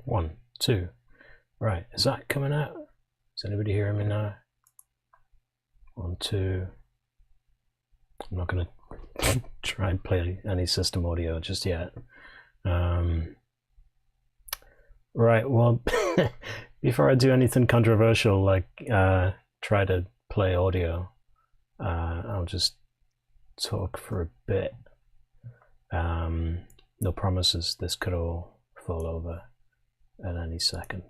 1, 2. Right, is that coming out? Is anybody hearing me now? 1, 2. I'm not going to try and play any system audio just yet. Right, well, before I do anything controversial, like try to play audio, I'll just talk for a bit. No promises, this could all fall over at any second.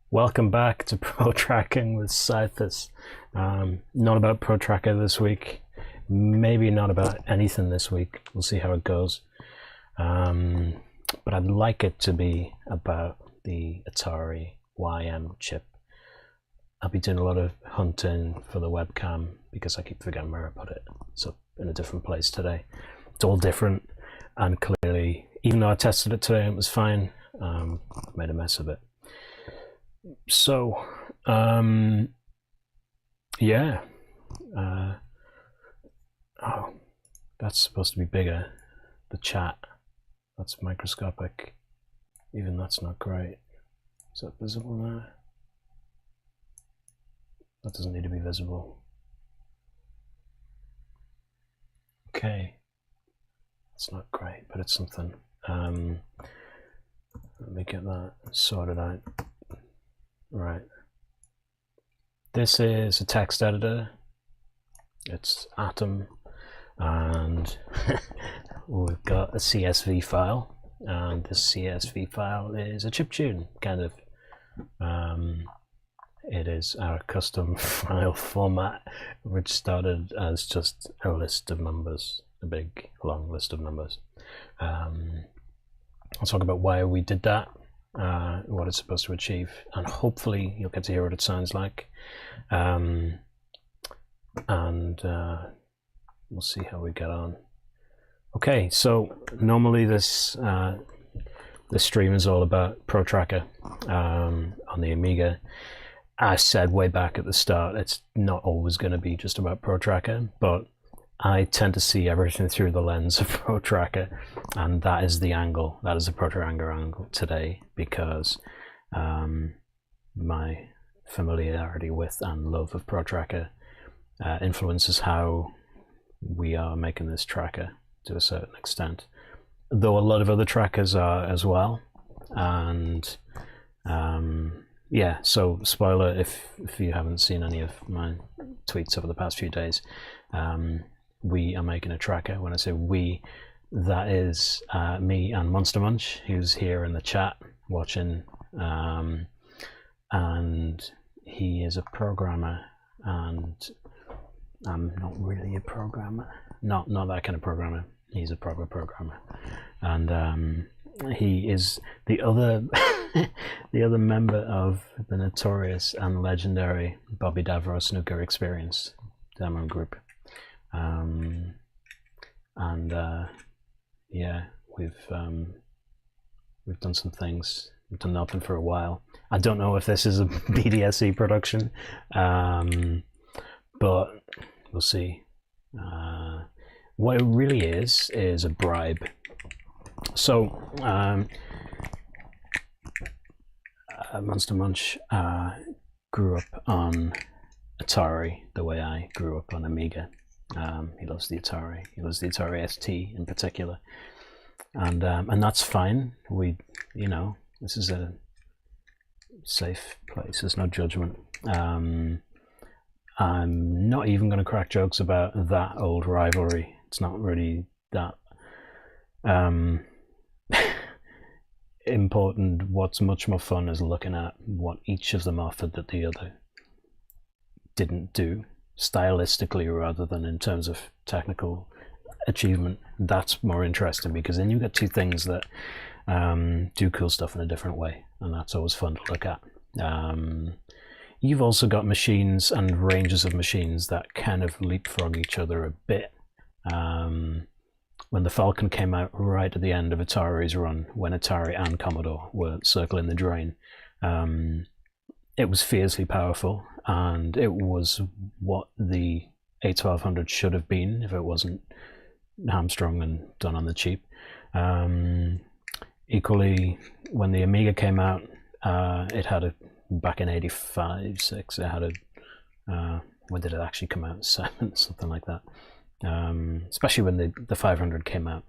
Welcome back to Protracking with Syphus. Not about Protracker this week, maybe not about anything this week, we'll see how it goes. But I'd like it to be about the Atari YM chip. I'll be doing a lot of hunting for the webcam because I keep forgetting where I put it. It's up in a different place today. It's all different, and clearly, even though I tested it today and it was fine, I made a mess of it. So, yeah. Oh, that's supposed to be bigger. The chat. That's microscopic. Even that's not great. Is that visible now? That doesn't need to be visible. Okay. That's not great, but it's something. Let me get that sorted out. Right. This is a text editor. It's Atom, and we've got a CSV file, and this CSV file is a chiptune, kind of. It is our custom file format, which started as just a list of numbers, a big long list of numbers. I'll talk about why we did that, what it's supposed to achieve, and hopefully you'll get to hear what it sounds like. And we'll see how we get on. Okay, so normally this stream is all about Protracker on the Amiga. I said way back at the start, it's not always going to be just about Protracker, but I tend to see everything through the lens of Protracker, and that is the angle, that is the Protracker angle today, because my familiarity with and love of Protracker influences how we are making this tracker to a certain extent, though a lot of other trackers are as well. And yeah, so spoiler if you haven't seen any of my tweets over the past few days, we are making a tracker. When I say we, that is me and Monster Munch, who's here in the chat watching, and he is a programmer, and I'm not really a programmer, not that kind of programmer. He's a proper programmer, and he is the other the other member of the notorious and legendary Bobby Davro Snooker Experience demo group. Yeah, we've done some things. We've done nothing for a while. I don't know if this is a BDSE production, but we'll see. What it really is a bribe. So Monster Munch grew up on Atari the way I grew up on Amiga. He loves the Atari. He loves the Atari ST in particular, and that's fine. We, you know, this is a safe place. There's no judgment. I'm not even going to crack jokes about that old rivalry. It's not really that important. What's much more fun is looking at what each of them offered that the other didn't do, stylistically rather than in terms of technical achievement. That's more interesting, because then you've got two things that do cool stuff in a different way, and that's always fun to look at. You've also got machines and ranges of machines that kind of leapfrog each other a bit. When the Falcon came out right at the end of Atari's run, when Atari and Commodore were circling the drain, it was fiercely powerful, and it was what the A1200 should have been if it wasn't hamstrung and done on the cheap. equally, when the Amiga came out, it had back in 85, 6, it had when did it actually come out? 7, something like that. Especially when the 500 came out,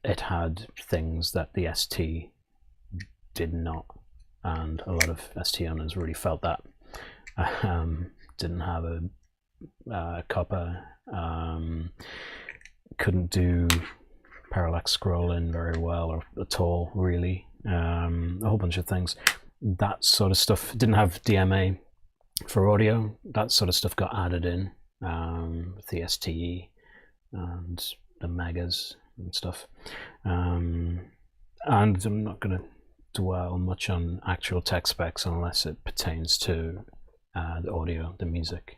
it had things that the ST did not, and a lot of ST owners really felt that. Didn't have a copper, couldn't do parallax scrolling very well or at all, really. A whole bunch of things. That sort of stuff didn't have DMA for audio. That sort of stuff got added in with the STE and the Megas and stuff. And I'm not going to dwell much on actual tech specs unless it pertains to the audio, the music.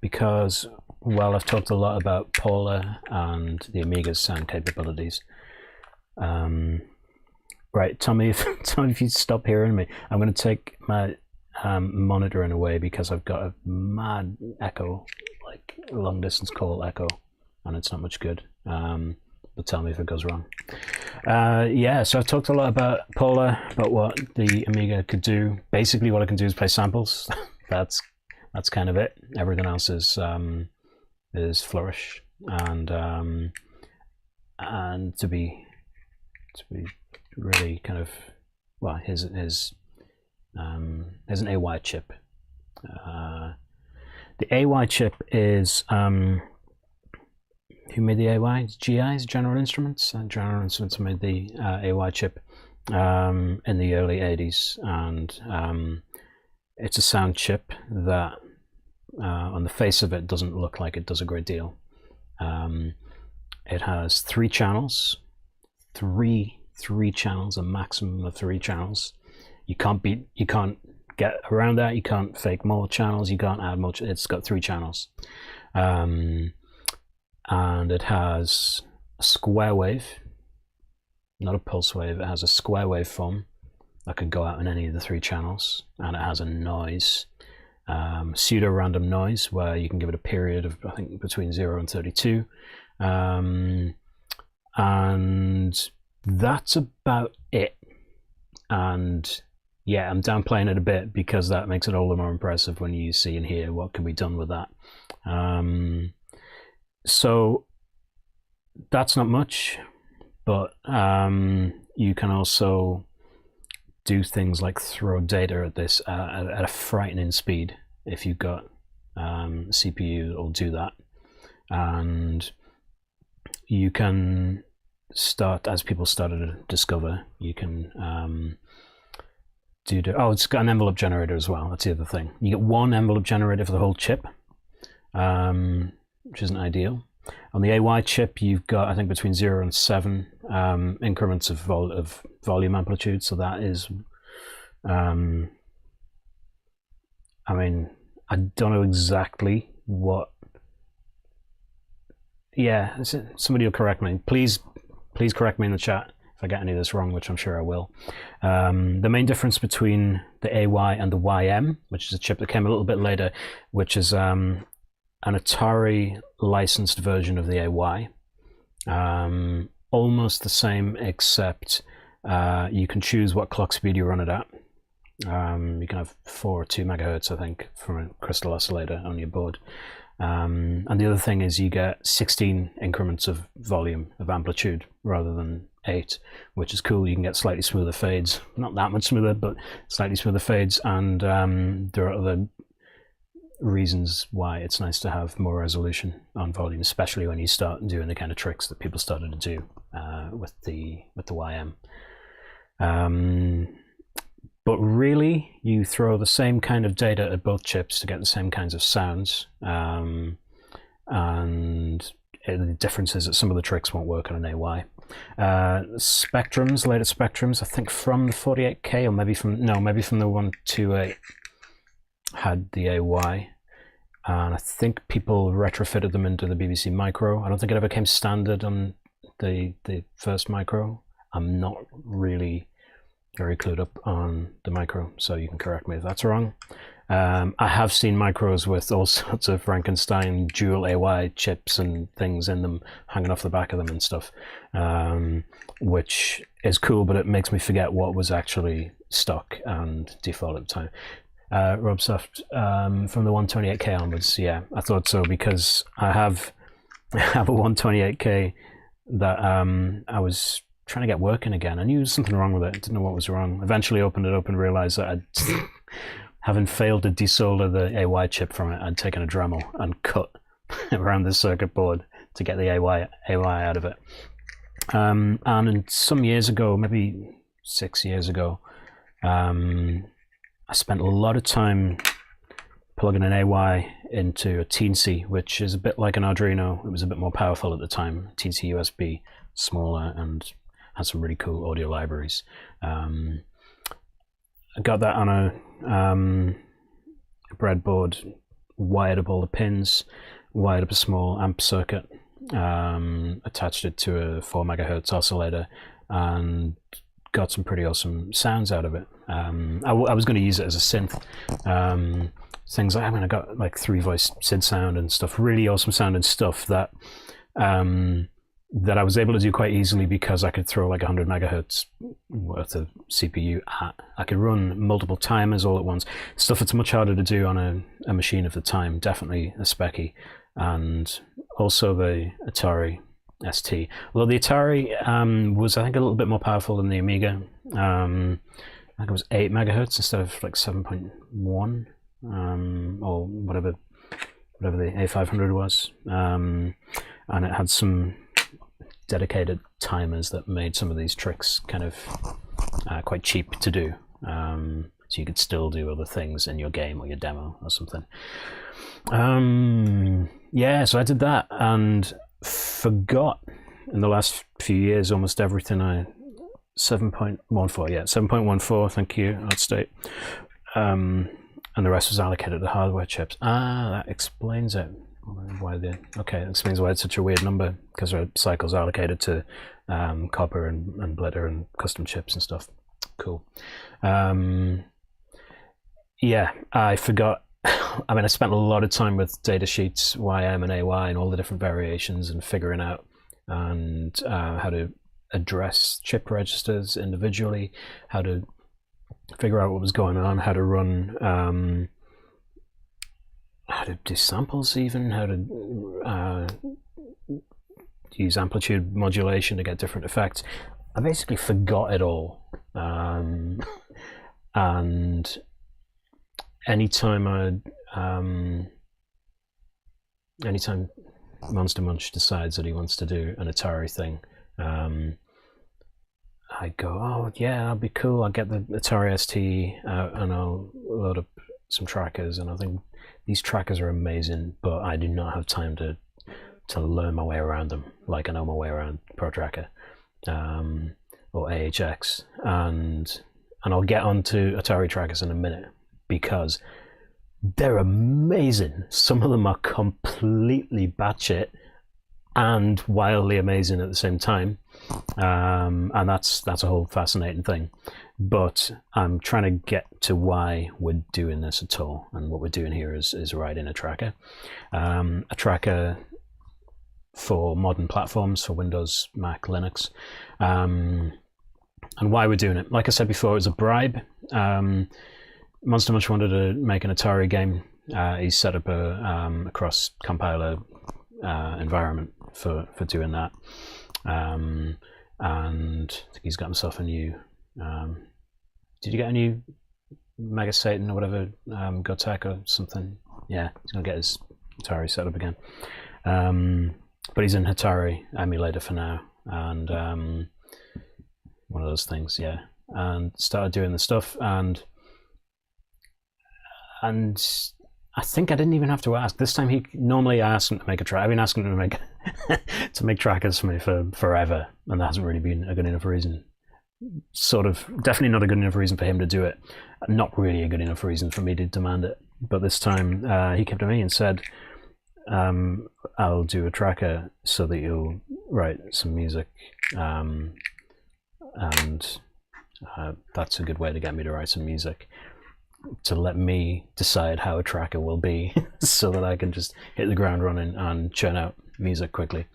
Because, well, I've talked a lot about Paula and the Amiga's sound capabilities. Right, Tommy, if you stop hearing me, I'm going to take my monitoring away because I've got a mad echo, like long distance call echo, and it's not much good. But tell me if it goes wrong. Yeah, so I've talked a lot about Paula, about what the Amiga could do. Basically, what it can do is play samples. That's kind of it. Everything else is flourish, and to be really kind of, well, here's an AY chip. The AY chip is who made the AY? It's GI's, General Instruments. General Instruments made the AY chip in the early 80s, and it's a sound chip that on the face of it doesn't look like it does a great deal. It has 3 channels, three channels, a maximum of 3 channels. You can't get around that. You can't fake more channels. You can't add much. It's got 3 channels. And it has a square wave, not a pulse wave. It has a square wave form that can go out in any of the 3 channels, and it has a noise, pseudo-random noise, where you can give it a period of, I think, between 0 and 32, and that's about it. And yeah, I'm downplaying it a bit because that makes it all the more impressive when you see and hear what can be done with that. So that's not much, but you can also do things like throw data at this at a frightening speed if you've got CPU that will do that. And you can start, as people started to discover, you can it's got an envelope generator as well. That's the other thing. You get 1 envelope generator for the whole chip, which isn't ideal. On the AY chip, you've got, I think, between 0 and 7 increments of volume amplitude. So that is, I mean, I don't know exactly what. Yeah, somebody will correct me. Please correct me in the chat if I get any of this wrong, which I'm sure I will. The main difference between the AY and the YM, which is a chip that came a little bit later, which is an Atari licensed version of the AY. Almost the same, except you can choose what clock speed you run it at. You can have 4 or 2 megahertz, I think, from a crystal oscillator on your board. And the other thing is you get 16 increments of volume, of amplitude, rather than 8, which is cool. You can get slightly smoother fades, not that much smoother, but slightly smoother fades. And there are other reasons why it's nice to have more resolution on volume, especially when you start doing the kind of tricks that people started to do with the YM. But really, you throw the same kind of data at both chips to get the same kinds of sounds, and the difference is that some of the tricks won't work on an AY. Spectrums, later Spectrums, I think from the 48K, or maybe from the 128, had the AY, and I think people retrofitted them into the BBC Micro. I don't think it ever came standard on the first Micro. I'm not really very clued up on the Micro, so you can correct me if that's wrong. I have seen micros with all sorts of Frankenstein dual AY chips and things in them hanging off the back of them and stuff, which is cool, but it makes me forget what was actually stock and default at the time. Robsoft, from the 128K onwards, yeah, I thought so, because I have a 128K that I was trying to get working again. I knew there was something wrong with it, didn't know what was wrong. Eventually opened it up and realized that I'd having failed to desolder the AY chip from it, I'd taken a Dremel and cut around the circuit board to get the AY out of it. And some years ago, maybe 6 years ago, I spent a lot of time plugging an AY into a Teensy, which is a bit like an Arduino. It was a bit more powerful at the time. Teensy USB, smaller, and had some really cool audio libraries. I got that on a breadboard, wired up all the pins, wired up a small amp circuit, attached it to a 4 megahertz oscillator, and got some pretty awesome sounds out of it. I was going to use it as a synth. Things like, I got like 3-voice SID sound and stuff, really awesome sounding stuff that that I was able to do quite easily because I could throw like 100 megahertz worth of CPU at. I could run multiple timers all at once, stuff that's much harder to do on a machine of the time, definitely a Speccy, and also the Atari ST. Although the Atari was, I think, a little bit more powerful than the Amiga. I think it was 8 megahertz instead of like 7.1, or whatever the A500 was, and it had some dedicated timers that made some of these tricks kind of quite cheap to do, so you could still do other things in your game or your demo or something. Yeah, so I did that and forgot in the last few years almost everything. 7.14, yeah, 7.14, thank you, ArtState. And the rest was allocated to hardware chips. That explains it. Okay, that explains why it's such a weird number, because there are cycles allocated to copper and blitter and custom chips and stuff. Cool. Yeah, I forgot. I mean, I spent a lot of time with data sheets, YM and AY, and all the different variations, and figuring out and how to address chip registers individually, how to figure out what was going on, how to run, how to do samples, even how to use amplitude modulation to get different effects. I basically forgot it all, and anytime Monster Munch decides that he wants to do an Atari thing, I go, oh yeah, that'd be cool. I'll get the Atari ST out and I'll load up some trackers, and I think these trackers are amazing, but I do not have time to learn my way around them like I know my way around Protracker or AHX, and I'll get onto Atari trackers in a minute because they're amazing. Some of them are completely batshit and wildly amazing at the same time, and that's a whole fascinating thing. But I'm trying to get to why we're doing this at all, and what we're doing here is writing a tracker for modern platforms, for Windows, Mac, Linux, and why we're doing it. Like I said before, it was a bribe. Monster Munch wanted to make an Atari game. He set up a cross compiler environment for doing that, and I think he's got himself a new. Did you get a new Mega Satan or whatever, Gotek or something? Yeah, he's gonna get his Atari set up again. But he's in Atari emulator for now, and one of those things, yeah. And started doing the stuff, and I think I didn't even have to ask this time. Normally I ask him to make a track. I've been asking him to make to make trackers for me for forever, and that hasn't really been a good enough reason. Sort of, definitely not a good enough reason for him to do it. Not really a good enough reason for me to demand it. But this time he came to me and said, I'll do a tracker so that you'll write some music, and that's a good way to get me to write some music. to let me decide how a tracker will be, so that I can just hit the ground running and churn out music quickly.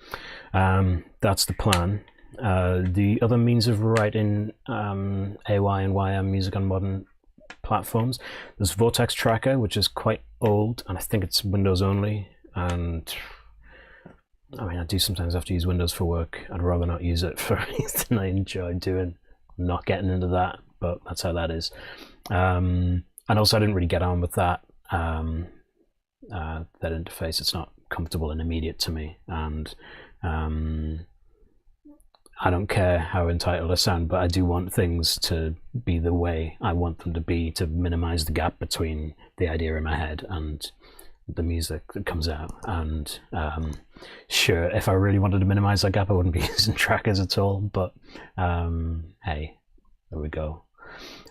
That's the plan. The other means of writing AY and YM music on modern platforms, there's Vortex Tracker, which is quite old, and I think it's Windows only, and I mean, I do sometimes have to use Windows for work. I'd rather not use it for anything I enjoy doing. I'm not getting into that, but that's how that is. And also I didn't really get on with that that interface. It's not comfortable and immediate to me, and I don't care how entitled I sound, but I do want things to be the way I want them to be, to minimize the gap between the idea in my head and the music that comes out. And sure, if I really wanted to minimize that gap, I wouldn't be using trackers at all, but hey, there we go.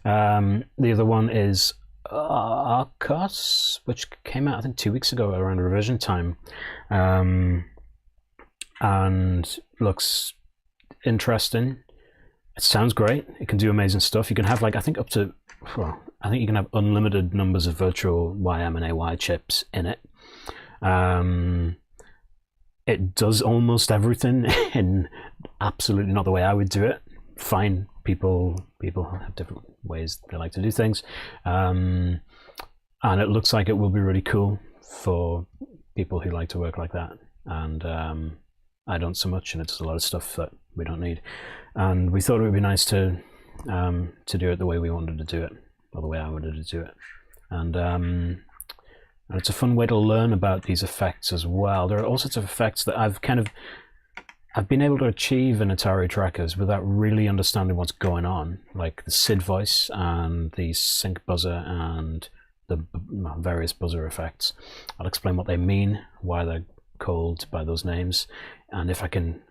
The other one is Arcos, which came out I think 2 weeks ago around revision time, and looks interesting. It sounds great. It can do amazing stuff. You can have, like, I think up to, well, I think you can have unlimited numbers of virtual YM and AY chips in it. It does almost everything in absolutely not the way I would do it. Fine, people have different ways they like to do things, and it looks like it will be really cool for people who like to work like that. And I don't so much, and it's a lot of stuff that we don't need. And we thought it would be nice to do it the way we wanted to do it, or the way I wanted to do it. And it's a fun way to learn about these effects as well. There are all sorts of effects that I've been able to achieve in Atari trackers without really understanding what's going on, like the SID voice and the sync buzzer and the various buzzer effects. I'll explain what they mean, why they're called by those names, and if I can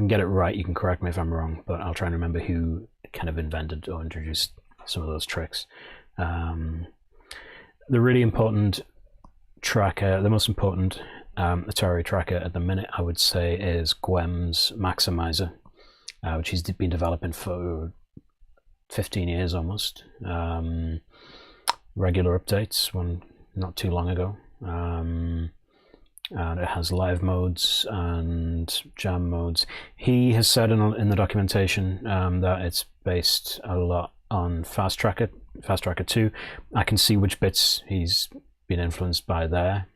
get it right, you can correct me if I'm wrong, but I'll try and remember who kind of invented or introduced some of those tricks. The really important tracker, the most important Atari tracker at the minute, I would say, is Gwem's Maximizer, which he's been developing for 15 years almost. Regular updates, one not too long ago. And it has live modes and jam modes. He has said in the documentation that it's based a lot on Fast Tracker 2. I can see which bits he's been influenced by there.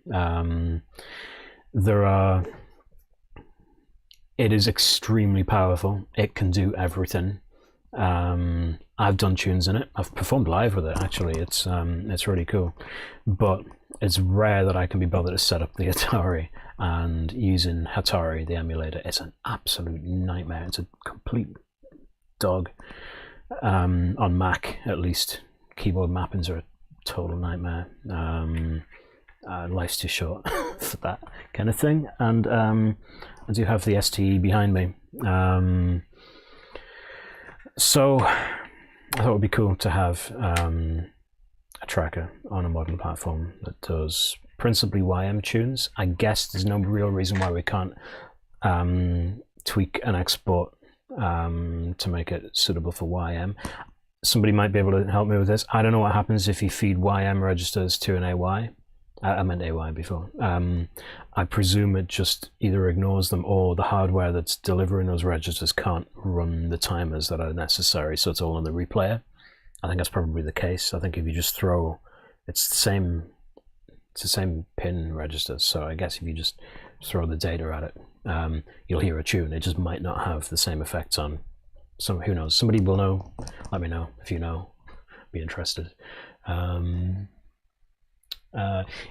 It is extremely powerful. It can do everything. I've done tunes in it. I've performed live with it, actually. It's really cool, but it's rare that I can be bothered to set up the Atari, and using Atari, the emulator, it's an absolute nightmare. It's a complete dog. On Mac, at least, keyboard mappings are a total nightmare. Life's too short for that kind of thing. And I do have the STE behind me. So I thought it would be cool to have a tracker on a modern platform that does principally YM tunes. I guess there's no real reason why we can't tweak and export to make it suitable for YM. Somebody might be able to help me with this. I don't know what happens if you feed YM registers to an AY. I meant AY before. I presume it just either ignores them, or the hardware that's delivering those registers can't run the timers that are necessary, so it's all on the replayer. I think that's probably the case. I think if you just throw, it's the same pin registers, so I guess if you just throw the data at it, you'll hear a tune. It just might not have the same effects on some. Who knows? Somebody will know. Let me know if you know. Be interested.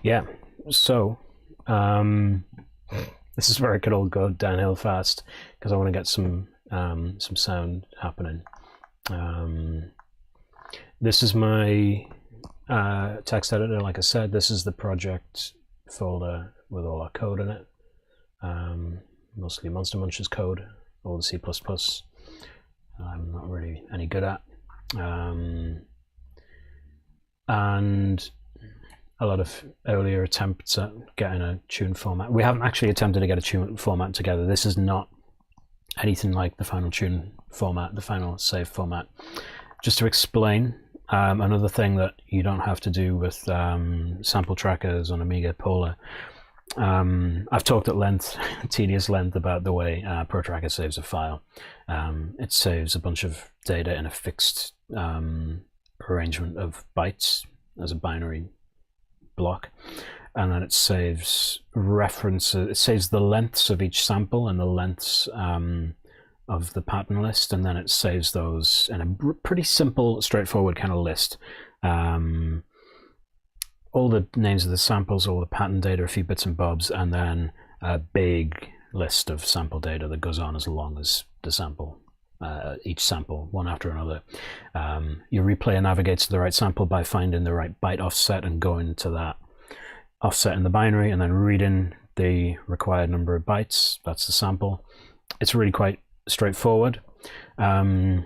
Yeah, so this is where it could all go downhill fast, because I want to get some sound happening. This is my text editor. Like I said, this is the project folder with all our code in it, mostly Monster Munch's code, all the C++ I'm not really any good at, and a lot of earlier attempts at getting a tune format. We haven't actually attempted to get a tune format together. This is not anything like the final tune format, the final save format. Just to explain, another thing that you don't have to do with sample trackers on Amiga Polar. I've talked at length, tedious length, about the way Protracker saves a file. It saves a bunch of data in a fixed arrangement of bytes as a binary block, and then it saves references. It saves the lengths of each sample and the lengths of the pattern list, and then it saves those in a pretty simple, straightforward kind of list. All the names of the samples, all the pattern data, a few bits and bobs, and then a big list of sample data that goes on as long as the sample, each sample, one after another. Your replayer navigates to the right sample by finding the right byte offset and going to that offset in the binary, and then reading the required number of bytes. That's the sample. It's really quite straightforward. It's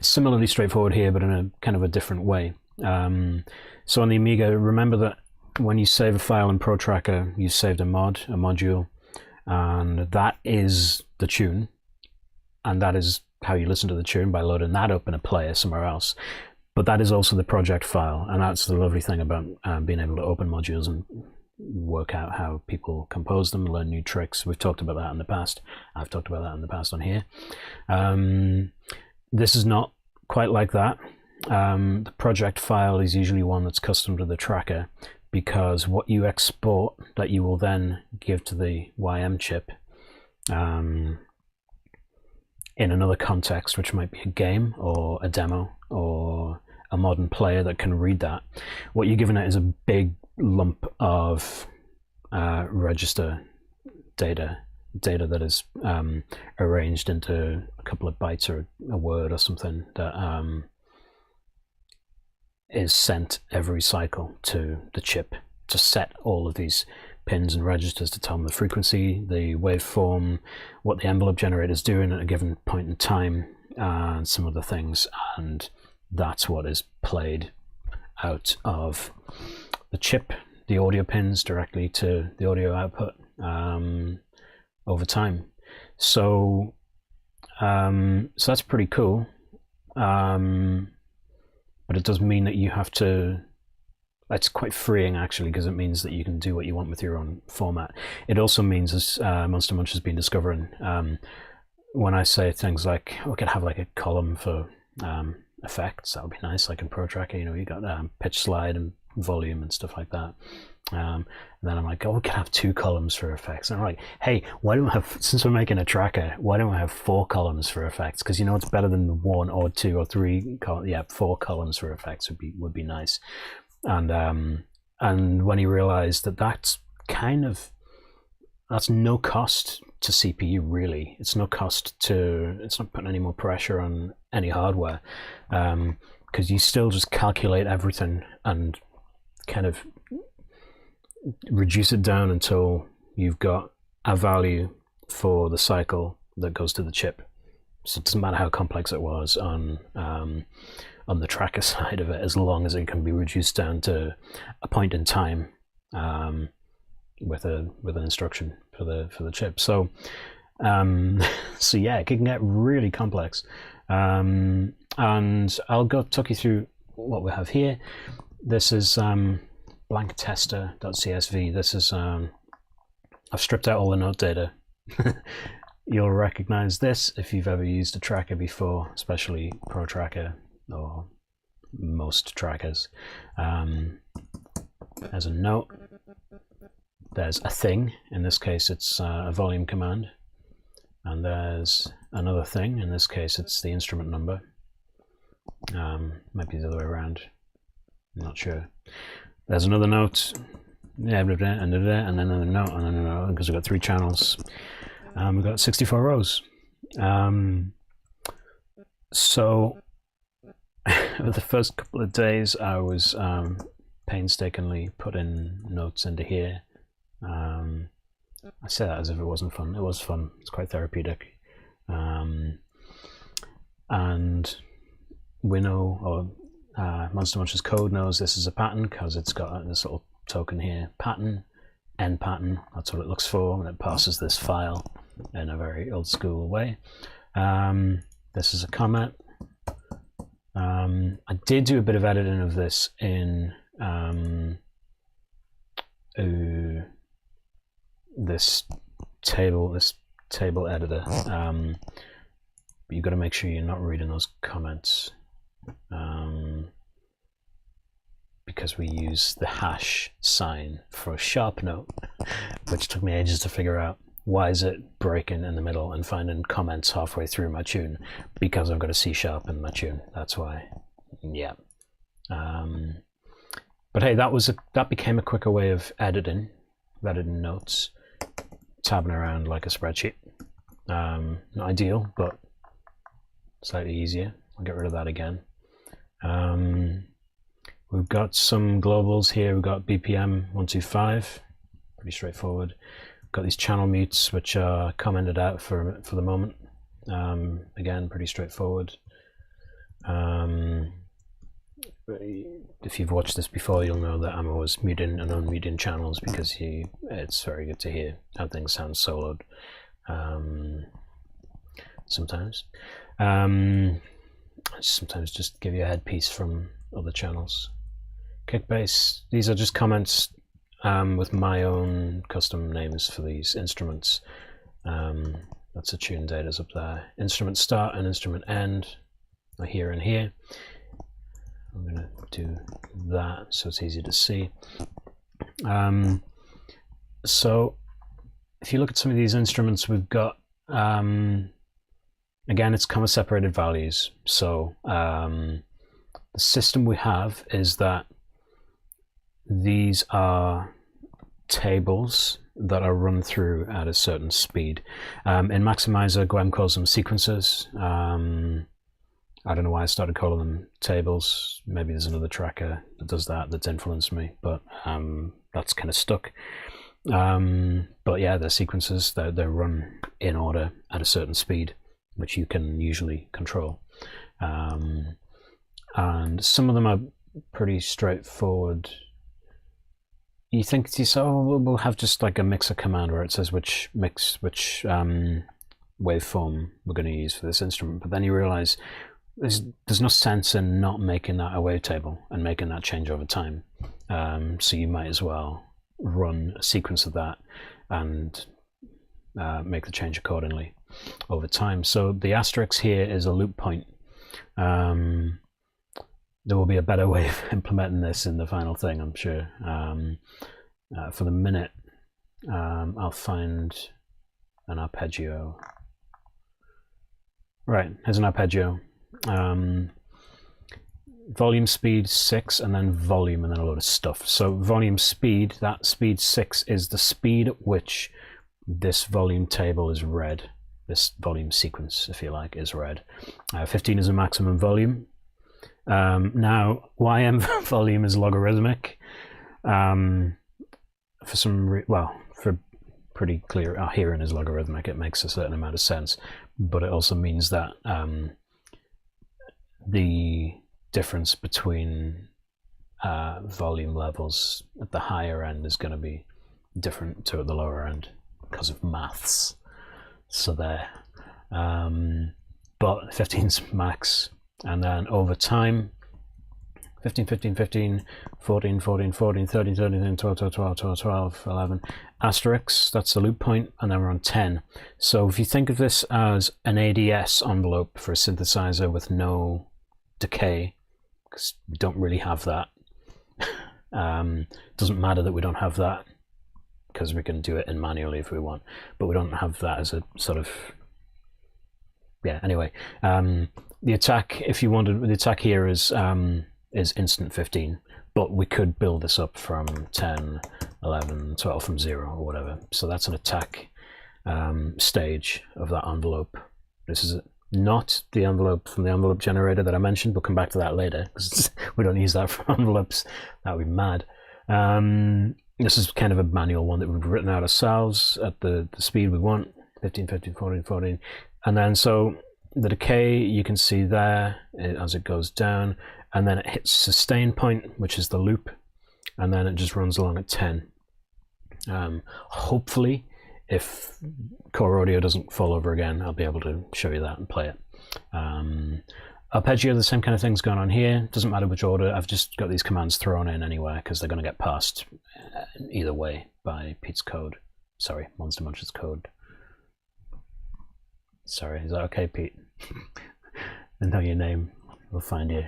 similarly straightforward here, but in a kind of a different way. So on the Amiga, remember that when you save a file in Protracker, you saved a module, and that is the tune, and that is how you listen to the tune, by loading that up in a player somewhere else. But that is also the project file, and that's the lovely thing about being able to open modules and work out how people compose them, learn new tricks. We've talked about that in the past. I've talked about that in the past on here. This is not quite like that. The project file is usually one that's custom to the tracker, because what you export that you will then give to the YM chip in another context, which might be a game or a demo or a modern player that can read that, what you're given it is a big lump of register data that is arranged into a couple of bytes or a word or something that is sent every cycle to the chip to set all of these pins and registers, to tell them the frequency, the waveform, what the envelope generator is doing at a given point in time, and some other things. And that's what is played out of the chip, the audio pins, directly to the audio output over time. So that's pretty cool. But it does mean that you have to, it's quite freeing actually, because it means that you can do what you want with your own format. It also means, as Monster Munch has been discovering, when I say things like, we could have like a column for effects, that would be nice, like in Protracker, you know, you got pitch slide and volume and stuff like that. And then I'm like, oh, we can have 2 columns for effects. And I'm like, hey, why don't we have, since we're making a tracker, why don't we have 4 columns for effects? Because you know it's better than 1 or 2 or 3. Yeah, 4 columns for effects would be nice. And when he realized that that's no cost to CPU really. It's no cost to, it's not putting any more pressure on any hardware, because you still just calculate everything and kind of reduce it down until you've got a value for the cycle that goes to the chip. So it doesn't matter how complex it was on the tracker side of it, as long as it can be reduced down to a point in time with an instruction for the chip. So so yeah, it can get really complex. And I'll talk you through what we have here. This is blank tester.csv. This is I've stripped out all the note data. You'll recognize this if you've ever used a tracker before, especially Protracker or most trackers. There's a note, there's a thing, in this case it's a volume command, and there's another thing, in this case it's the instrument number. Might be the other way around, I'm not sure. There's another note, yeah, and then another note, and then another, because we've got 3 channels. We've got 64 rows. So the first couple of days I was painstakingly putting notes into here. I say that as if it wasn't fun. It was fun. It's quite therapeutic. And we know, or Monster Munch's code knows this is a pattern because it's got this little token here, pattern, end pattern. That's what it looks for, and it passes this file in a very old school way. This is a comment. I did do a bit of editing of this in this table editor. But you've got to make sure you're not reading those comments, because we use the hash sign for a sharp note, which took me ages to figure out. Why is it breaking in the middle and finding comments halfway through my tune? Because I've got a C# in my tune. That's why. Yeah. But hey, that became a quicker way of editing notes, tabbing around like a spreadsheet. Not ideal, but slightly easier. I'll get rid of that again. We've got some globals here. We've got BPM 125, pretty straightforward. We've got these channel mutes, which are commented out for the moment. Again, pretty straightforward. If you've watched this before, you'll know that I'm always muting and unmuting channels because it's very good to hear how things sound soloed. Sometimes just give you a headpiece from other channels. Kick bass, these are just comments with my own custom names for these instruments. That's the tune data's up there. Instrument start and instrument end are here and here. I'm going to do that so it's easy to see. So if you look at some of these instruments, we've got, again, it's comma separated values. So the system we have is that these are tables that are run through at a certain speed. In Maximizer, Gwem calls them sequences. I don't know why I started calling them tables. Maybe there's another tracker that does that that's influenced me, but that's kind of stuck. But yeah, they're sequences. They're run in order at a certain speed, which you can usually control. And some of them are pretty straightforward. You think to yourself, oh, we'll have just like a mixer command where it says which waveform we're going to use for this instrument, but then you realize there's no sense in not making that a wavetable and making that change over time. So you might as well run a sequence of that and make the change accordingly over time. So the asterisk here is a loop point. There will be a better way of implementing this in the final thing, I'm sure. For the minute, I'll find an arpeggio. Right, here's an arpeggio. Volume speed 6 and then volume and then a load of stuff. So volume speed, that speed 6 is the speed at which this volume table is read. This volume sequence, if you like, is read. 15 is a maximum volume. Now YM volume is logarithmic. For pretty clear, our hearing is logarithmic. It makes a certain amount of sense, but it also means that the difference between volume levels at the higher end is going to be different to at the lower end because of maths. So there, but 15's max, and then over time 15, 15, 15, 14, 14, 14, 13, 13, 12, 12, 12, 12, 12, 11, asterisks, that's the loop point, and then we're on 10. So if you think of this as an ADS envelope for a synthesizer with no decay, because we don't really have that. Doesn't matter that we don't have that, because we can do it in manually if we want, but we don't have that as a sort of, yeah, anyway. The attack, if you wanted, the attack here is instant 15, but we could build this up from 10, 11, 12 from 0 or whatever. So that's an attack stage of that envelope. This is not the envelope from the envelope generator that I mentioned. We'll come back to that later because we don't use that for envelopes. That would be mad. This is kind of a manual one that we've written out ourselves at the speed we want, 15, 15, 14, 14. And then so the decay you can see there as it goes down, and then it hits sustain point, which is the loop, and then it just runs along at 10. Hopefully, if Core Audio doesn't fall over again, I'll be able to show you that and play it. arpeggio, the same kind of thing's going on here. Doesn't matter which order. I've just got these commands thrown in anywhere because they're going to get passed either way by Pete's code. Sorry, Monster Muncher's code. Sorry, is that okay, Pete? I know your name. We'll find you.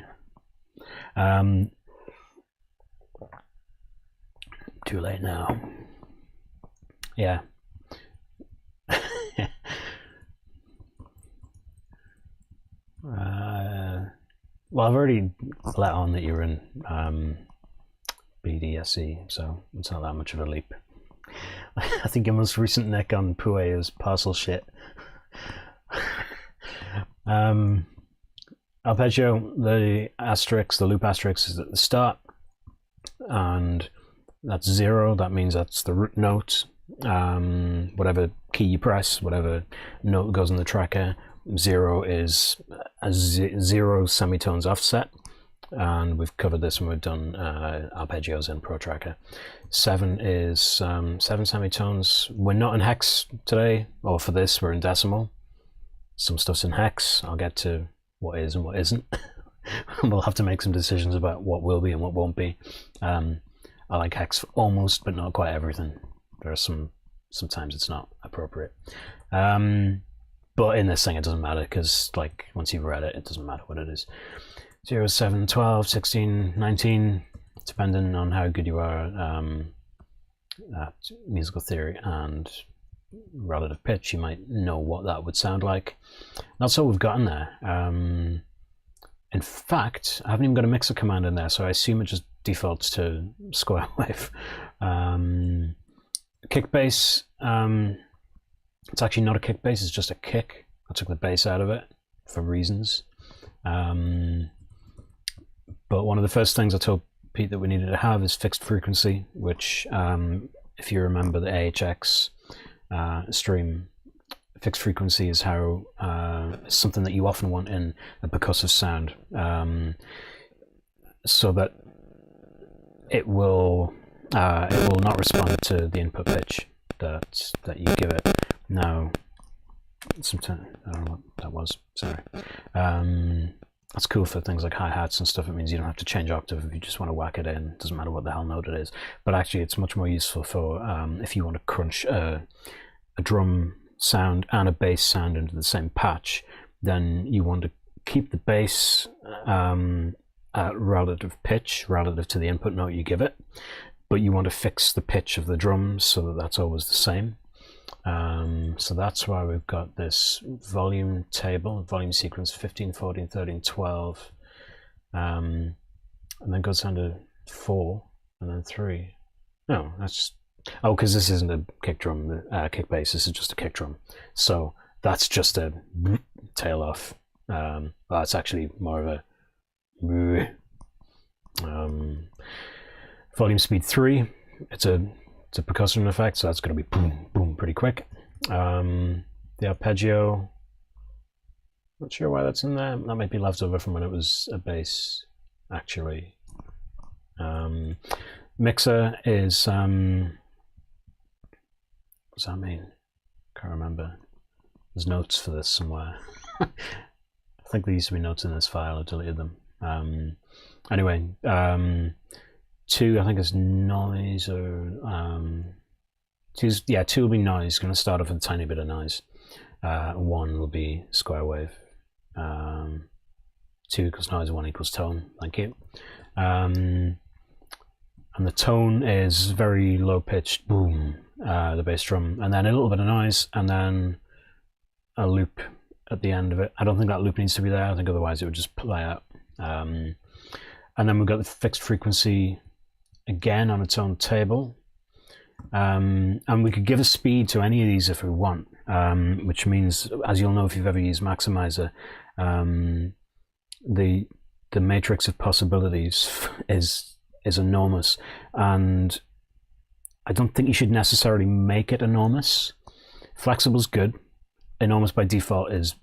Too late now. Yeah. Well, I've already let on that you're in BDSE, so it's not that much of a leap. I think your most recent nick on Pue is parcel shit. Arpeggio, the asterisk, the loop asterisk is at the start, and that's 0. That means that's the root note. Whatever key you press, whatever note goes in the tracker, 0 is a 0 semitones offset, and we've covered this when we've done arpeggios in Protracker. 7 is 7 semitones. We're not in hex today, or for this we're in decimal. Some stuff's in hex. I'll get to what is and what isn't. We'll have to make some decisions about what will be and what won't be. I like hex for almost, but not quite everything. There are sometimes it's not appropriate. But in this thing it doesn't matter, because like once you've read it, it doesn't matter what it is. 0, 7, 12, 16, 19, depending on how good you are at musical theory and relative pitch, you might know what that would sound like. That's all we've got in there. In fact, I haven't even got a mixer command in there, so I assume it just defaults to square wave. Kick bass, it's actually not a kick bass, it's just a kick. I took the bass out of it for reasons. But one of the first things I told Pete that we needed to have is fixed frequency, which if you remember the AHX stream, fixed frequency is how something that you often want in a percussive sound, so that it will not respond to the input pitch that you give it. Now, sometimes I don't know what that was. Sorry. That's cool for things like hi-hats and stuff. It means you don't have to change octave if you just want to whack it in. It doesn't matter what the hell note it is. But actually, it's much more useful for if you want to crunch a drum sound and a bass sound into the same patch. Then you want to keep the bass at relative pitch, relative to the input note you give it. But you want to fix the pitch of the drums so that that's always the same. So that's why we've got this volume table, volume sequence 15, 14, 13, 12, and then goes down to 4 and then 3. No, that's just, oh, because this isn't a kick drum, kick bass, this is just a kick drum. So that's just a tail off. Well, it's actually more of a volume speed 3. It's a percussion effect, so that's going to be boom, boom, pretty quick. The arpeggio, not sure why that's in there. That might be left over from when it was a bass, actually. Mixer is, what does that mean? Can't remember. There's notes for this somewhere. I think there used to be notes in this file. I deleted them. Anyway, 2, I think is noise, or 2 will be noise. Going to start off with a tiny bit of noise. 1 will be square wave. 2 equals noise, 1 equals tone. Thank you. And the tone is very low pitched, boom, the bass drum, and then a little bit of noise, and then a loop at the end of it. I don't think that loop needs to be there. I think otherwise it would just play out. And then we've got the fixed frequency again on its own table, and we could give a speed to any of these if we want, which means, as you'll know if you've ever used Maximizer, the matrix of possibilities is enormous, and I don't think you should necessarily make it enormous. Flexible's good. Enormous by default is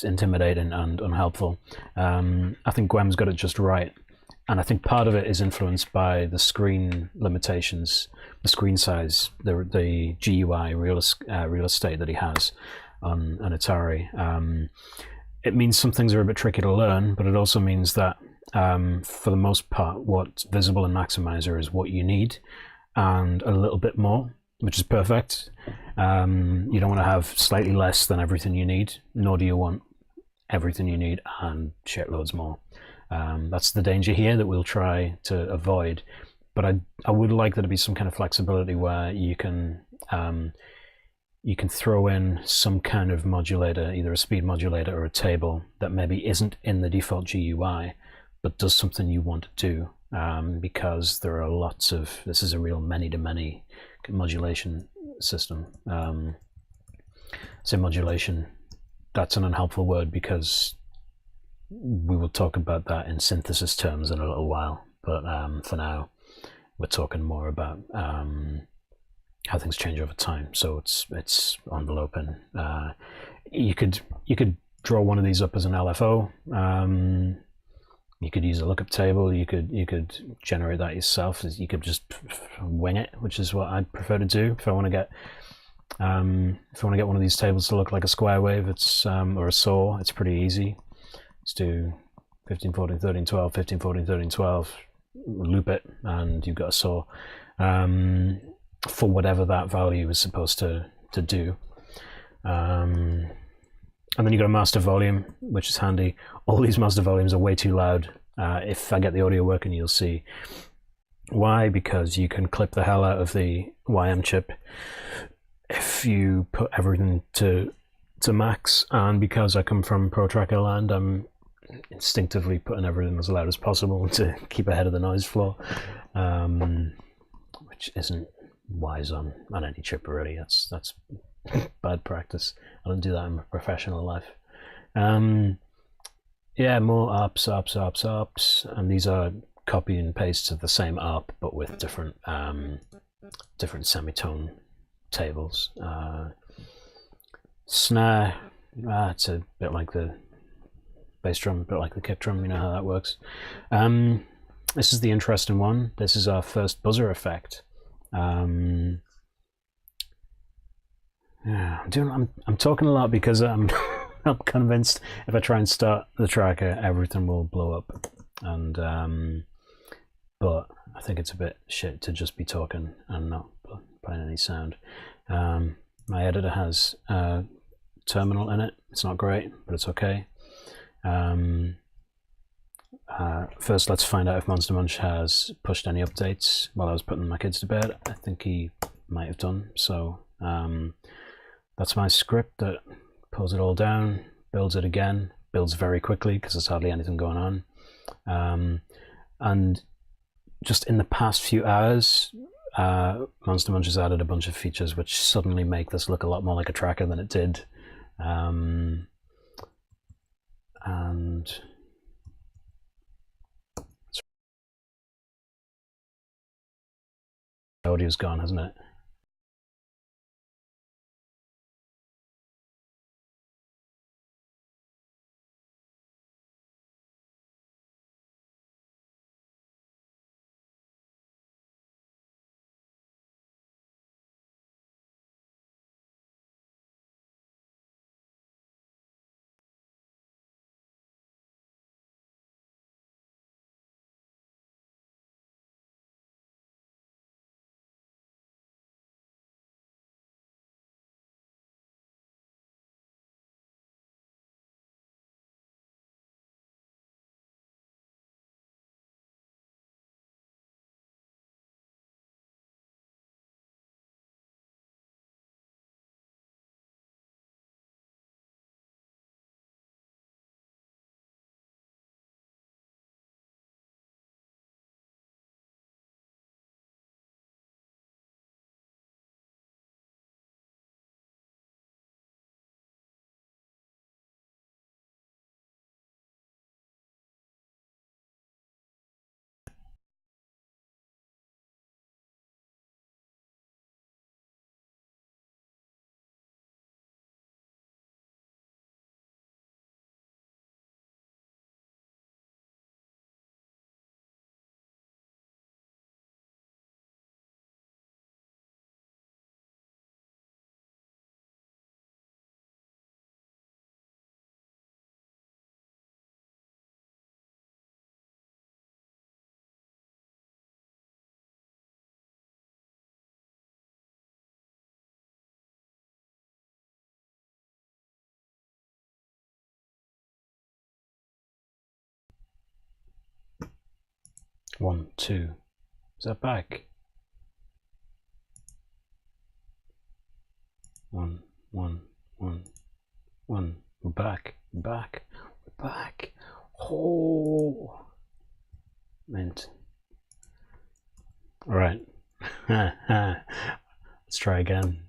intimidating and unhelpful. I think Gwem's got it just right. And I think part of it is influenced by the screen limitations, the screen size, the GUI real estate that he has on an Atari. it means some things are a bit tricky to learn, but it also means that for the most part, what's visible in Maximizer is what you need and a little bit more, which is perfect. You don't want to have slightly less than everything you need, nor do you want everything you need and shitloads more. That's the danger here that we'll try to avoid. But I would like there to be some kind of flexibility where you can throw in some kind of modulator, either a speed modulator or a table that maybe isn't in the default GUI, but does something you want to do. Because there are lots of, this is a real many-to-many modulation system. So modulation, that's an unhelpful word because we will talk about that in synthesis terms in a little while. But for now, we're talking more about how things change over time. So it's enveloping. You could draw one of these up as an LFO. You could use a lookup table. You could generate that yourself. You could just wing it, which is what I prefer to do. If I want to get one of these tables to look like a square wave, it's or a saw, it's pretty easy. Let's do 15, 14, 13, 12, 15, 14, 13, 12. Loop it, and you've got a saw for whatever that value is supposed to do. And then you've got a master volume, which is handy. All these master volumes are way too loud. If I get the audio working, you'll see why, because you can clip the hell out of the YM chip if you put everything to max, and because I come from Protracking land, I'm instinctively putting everything as loud as possible to keep ahead of the noise floor, which isn't wise on any chip really. That's bad practice. I don't do that in my professional life. Yeah, more ARPs, and these are copy and pastes of the same ARP but with different semitone tables. Snare, it's a bit like the bass drum, a bit like the kick drum. You know how that works. This is the interesting one. This is our first buzzer effect. Yeah, I'm talking a lot because I'm I'm convinced if I try and start the tracker, everything will blow up. And but I think it's a bit shit to just be talking and not playing any sound. My editor has a terminal in it. It's not great, but it's okay. First, let's find out if Monster Munch has pushed any updates while I was putting my kids to bed. I think he might have done. So that's my script that pulls it all down, builds it again, builds very quickly because there's hardly anything going on. And just in the past few hours, Monster Munch has added a bunch of features which suddenly make this look a lot more like a tracker than it did. And the audio's gone, hasn't it? 1, 2. Is that back? 1, 1, 1, 1. We're back. We're back. We're back. Oh, mint. All right. Let's try again.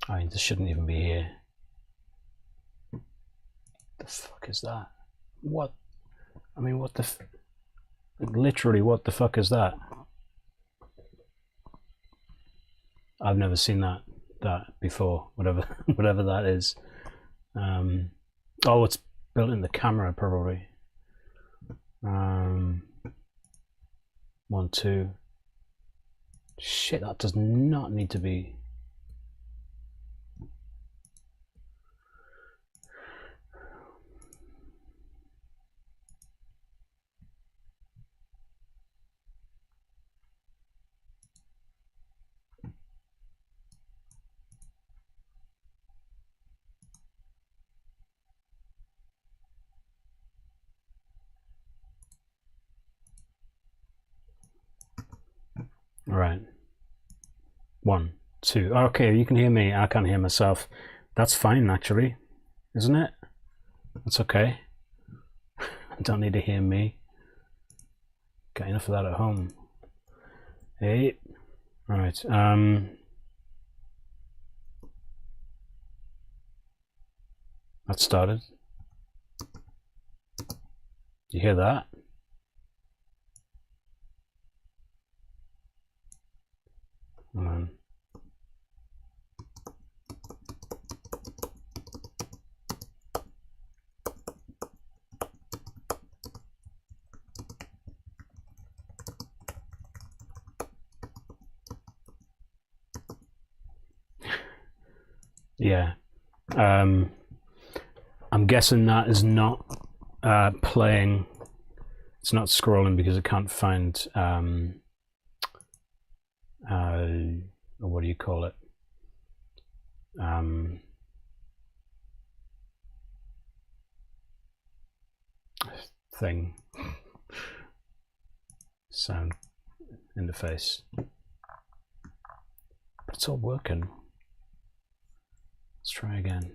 I mean, this shouldn't even be here. The fuck is that? What? I mean, what the literally, what the fuck is that? I've never seen that before, whatever whatever that is. Oh, it's built in the camera probably. 1, 2. Shit, that does not need to be. Right. 1, 2. Okay, you can hear me. I can't hear myself. That's fine, actually, isn't it? That's okay. I don't need to hear me. Got enough of that at home. Hey. All right. That started. You hear that? Yeah. I'm guessing that is not playing. It's not scrolling because it can't find what do you call it? Thing. Sound interface. But it's all working. Let's try again.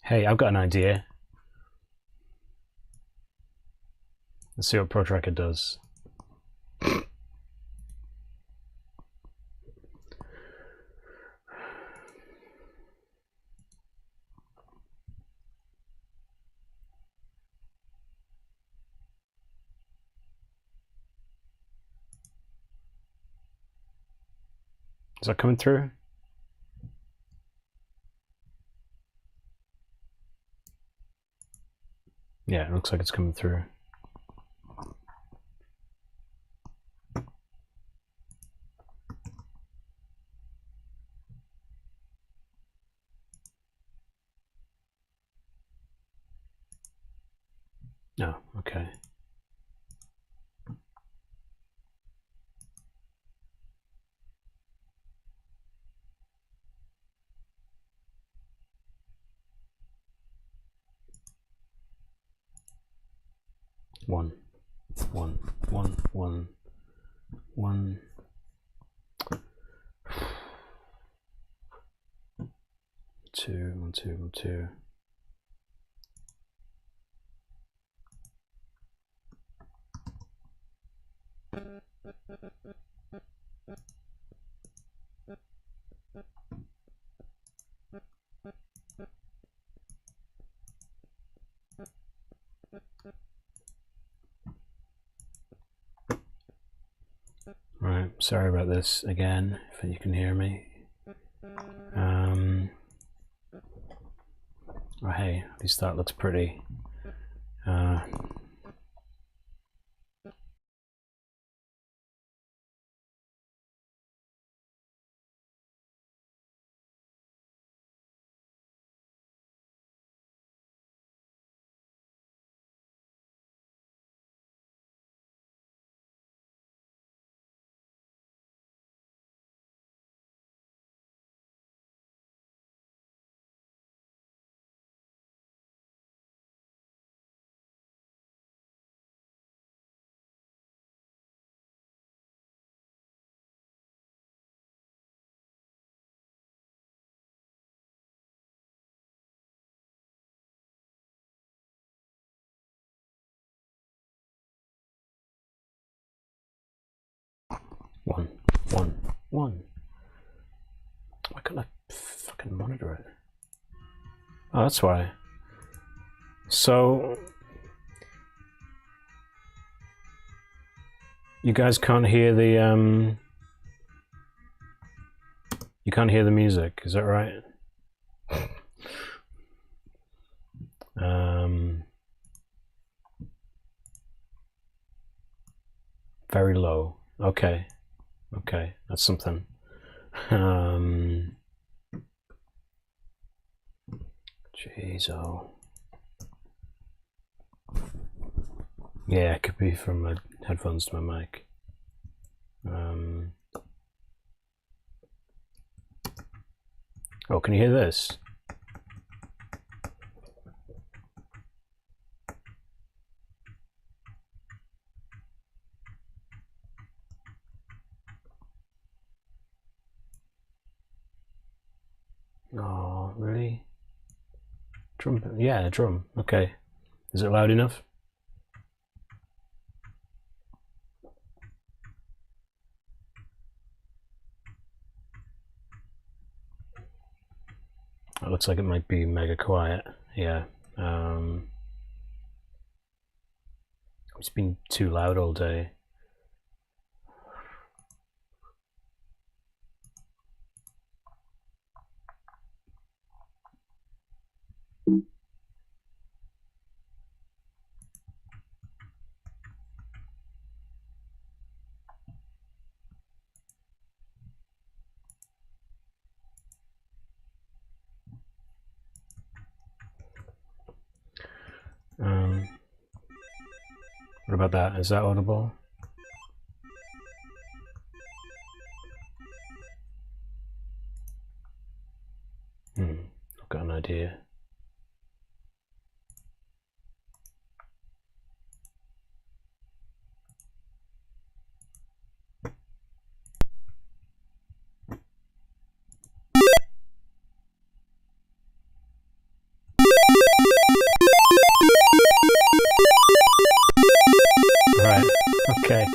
Hey, I've got an idea. Let's see what Protracking does. Is that coming through? Yeah, it looks like it's coming through. No, okay. One. 2, 1, 2, 1, 2. Right, sorry about this again, if you can hear me. Oh, hey, at least that looks pretty. One. Why can't I fucking monitor it? Oh, that's why. So you guys can't hear the you can't hear the music, is that right? Very low. Okay. Okay, that's something. Jeez, oh. Yeah, it could be from my headphones to my mic. Oh, can you hear this? Oh, really? Drum? Yeah, drum. Okay. Is it loud enough? It looks like it might be mega quiet. Yeah. It's been too loud all day. What about that? Is that audible? I've got an idea. Right, okay.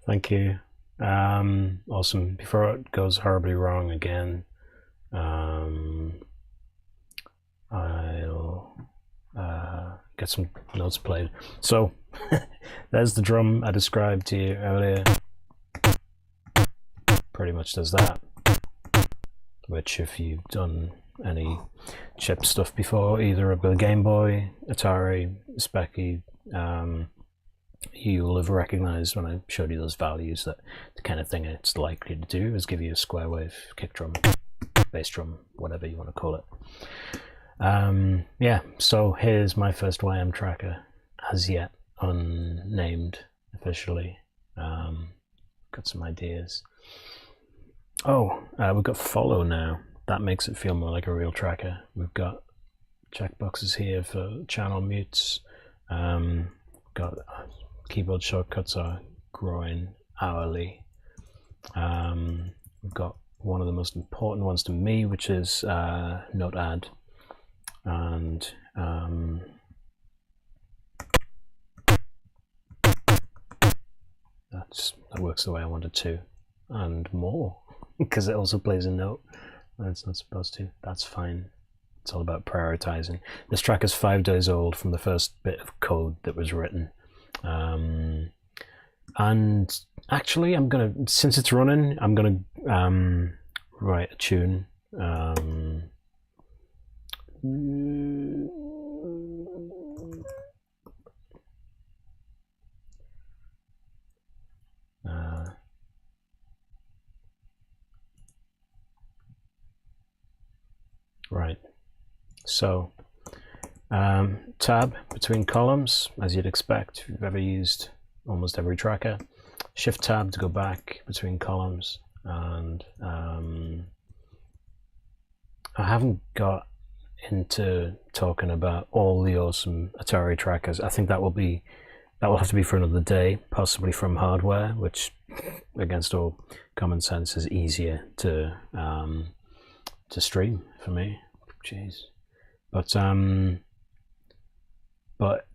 Thank you. Awesome. Before it goes horribly wrong again, I'll get some notes played. So, there's the drum I described to you earlier. Pretty much does that. Which, if you've done any chip stuff before, either with a Game Boy, Atari, Specky, you'll have recognized when I showed you those values that the kind of thing it's likely to do is give you a square wave kick drum, bass drum, whatever you want to call it. Yeah, so here's my first YM tracker, as yet unnamed officially. Got some ideas. Oh, we've got follow now. That makes it feel more like a real tracker. We've got checkboxes here for channel mutes. Got keyboard shortcuts are growing hourly. We've got one of the most important ones to me, which is note add, and that works the way I want it to, and more, because it also plays a note when it's not supposed to. That's fine. It's all about prioritizing. This track is 5 days old from the first bit of code that was written. And actually, I'm gonna, since it's running, I'm gonna write a tune. Right. So, tab between columns, as you'd expect if you've ever used almost every tracker. Shift tab to go back between columns, and I haven't got into talking about all the awesome Atari trackers. I think that will have to be for another day, possibly from hardware, which, against all common sense, is easier to stream for me. Jeez. But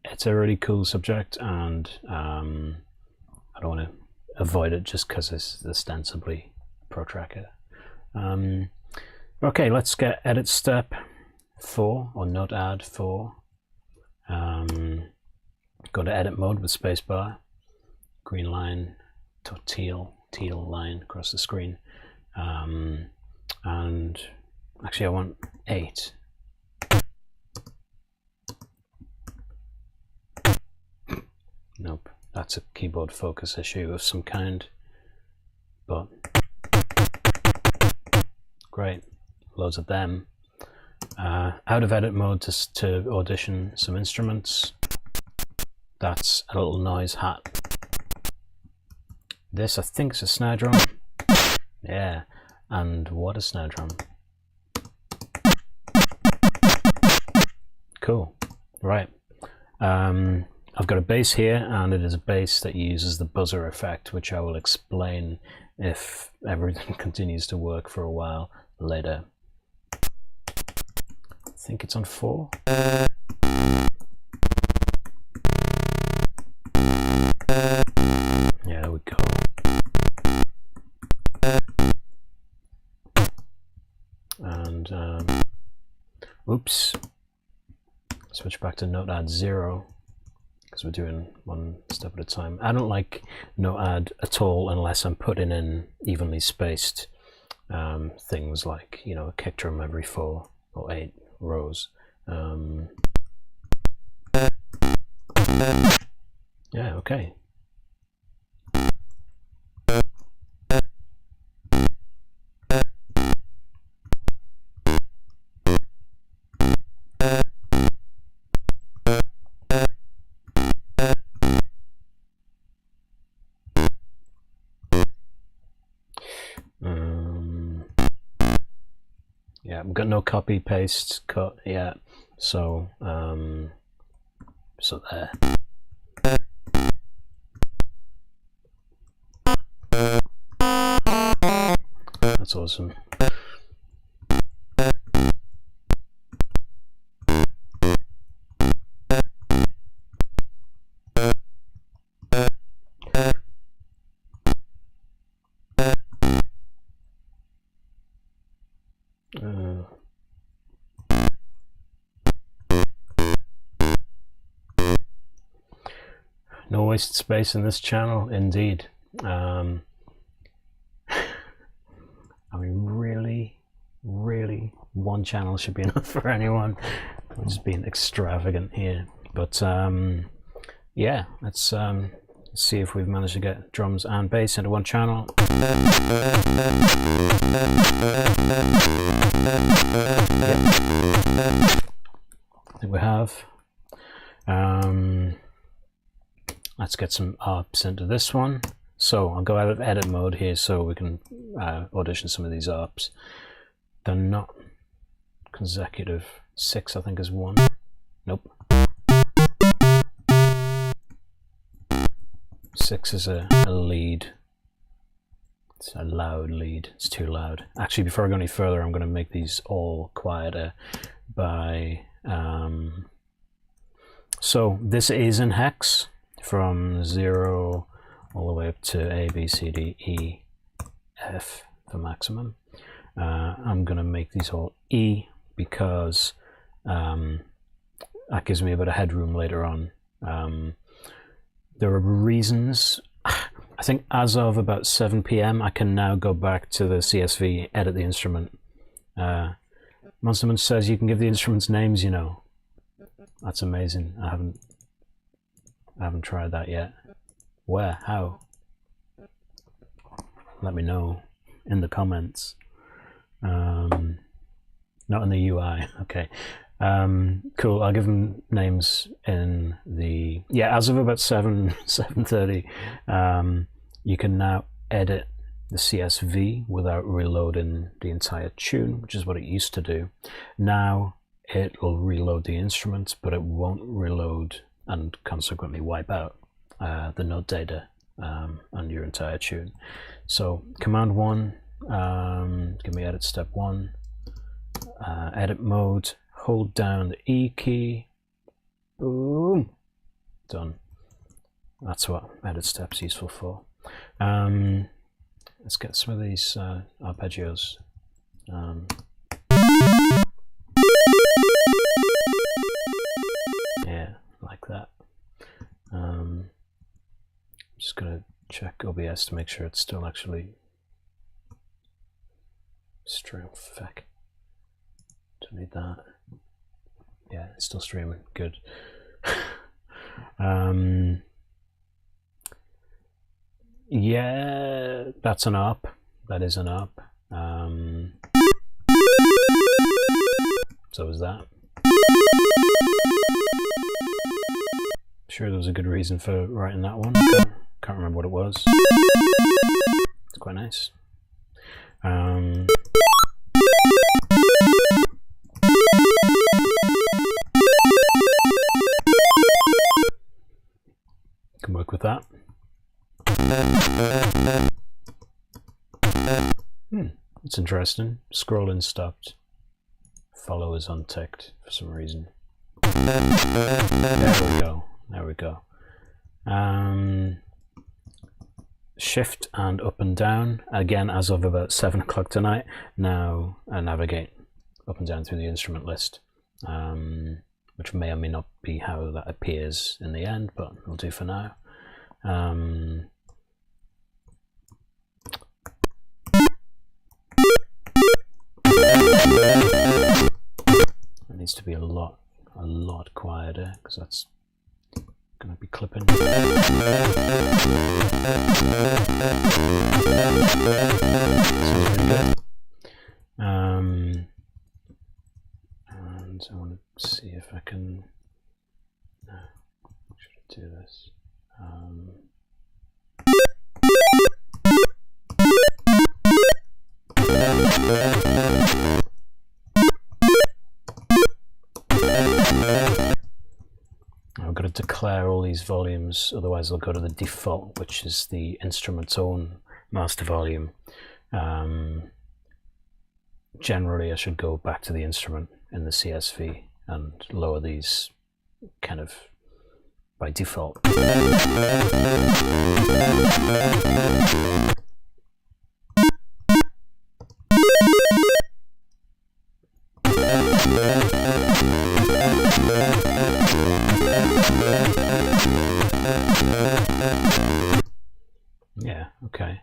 it's a really cool subject, and I don't want to avoid it just because it's ostensibly Protracker. Okay, let's get edit step 4, or note add 4. Go to edit mode with spacebar, green line to teal line across the screen, and actually I want 8. Nope, that's a keyboard focus issue of some kind, but great, loads of them. Out of edit mode to audition some instruments. That's a little noise hat. This, I think, is a snare drum. Yeah, and what a snare drum. Cool, right. I've got a bass here, and it is a bass that uses the buzzer effect, which I will explain if everything continues to work for a while later. I think it's on 4. Yeah, there we go. And oops, switch back to note add 0. Because we're doing one step at a time. I don't like note add at all unless I'm putting in evenly spaced things like, you know, a kick drum every 4 or 8 rows. Yeah, okay. Yeah, I've got no copy paste cut yet, so so there. That's awesome. No wasted space in this channel, indeed. I mean, really, one channel should be enough for anyone. I'm just being extravagant here, but yeah, let's see if we've managed to get drums and bass into one channel. Yep. I think we have. Let's get some ARPs into this one. So I'll go out of edit mode here so we can audition some of these ARPs. They're not consecutive. 6, I think, is 1. Nope. 6 is a lead. It's a loud lead. It's too loud. Actually, before I go any further, I'm going to make these all quieter by... so this is in hex from 0 all the way up to A, B, C, D, E, F for maximum. I'm going to make these all E because that gives me a bit of headroom later on. There are reasons. I think as of about 7 PM, I can now go back to the CSV, edit the instrument. Monsterman says you can give the instruments names, you know. That's amazing. I haven't tried that yet. Where? How? Let me know in the comments. Not in the UI. Okay. Cool. I'll give them names in the... Yeah, as of about 7:30, you can now edit the CSV without reloading the entire tune, which is what it used to do. Now it will reload the instruments, but it won't reload and consequently wipe out the note data and your entire tune. So Command 1, give me edit step 1, edit mode, hold down the E key, boom, done. That's what edit step's useful for. Let's get some of these arpeggios. Yeah, like that. Just gonna check OBS to make sure it's still actually streaming. Feck. Don't need that. Yeah, it's still streaming. Good. Yeah, that's an up. That is an up. So is that. Sure, there was a good reason for writing that one. Can't remember what it was. It's quite nice. Can work with that. It's interesting. Scrolling stopped. Follow is unticked for some reason. There we go. There we go. Shift and up and down. Again, as of about 7 o'clock tonight. Now I navigate up and down through the instrument list, which may or may not be how that appears in the end, but it'll do for now. It needs to be a lot quieter because that's going to be clipping. Sounds pretty good. And I want to see if I can. No, should I do this? I've got to declare all these volumes, otherwise I'll go to the default, which is the instrument's own master volume. Generally, I should go back to the instrument in the CSV and lower these kind of by default. Yeah, okay.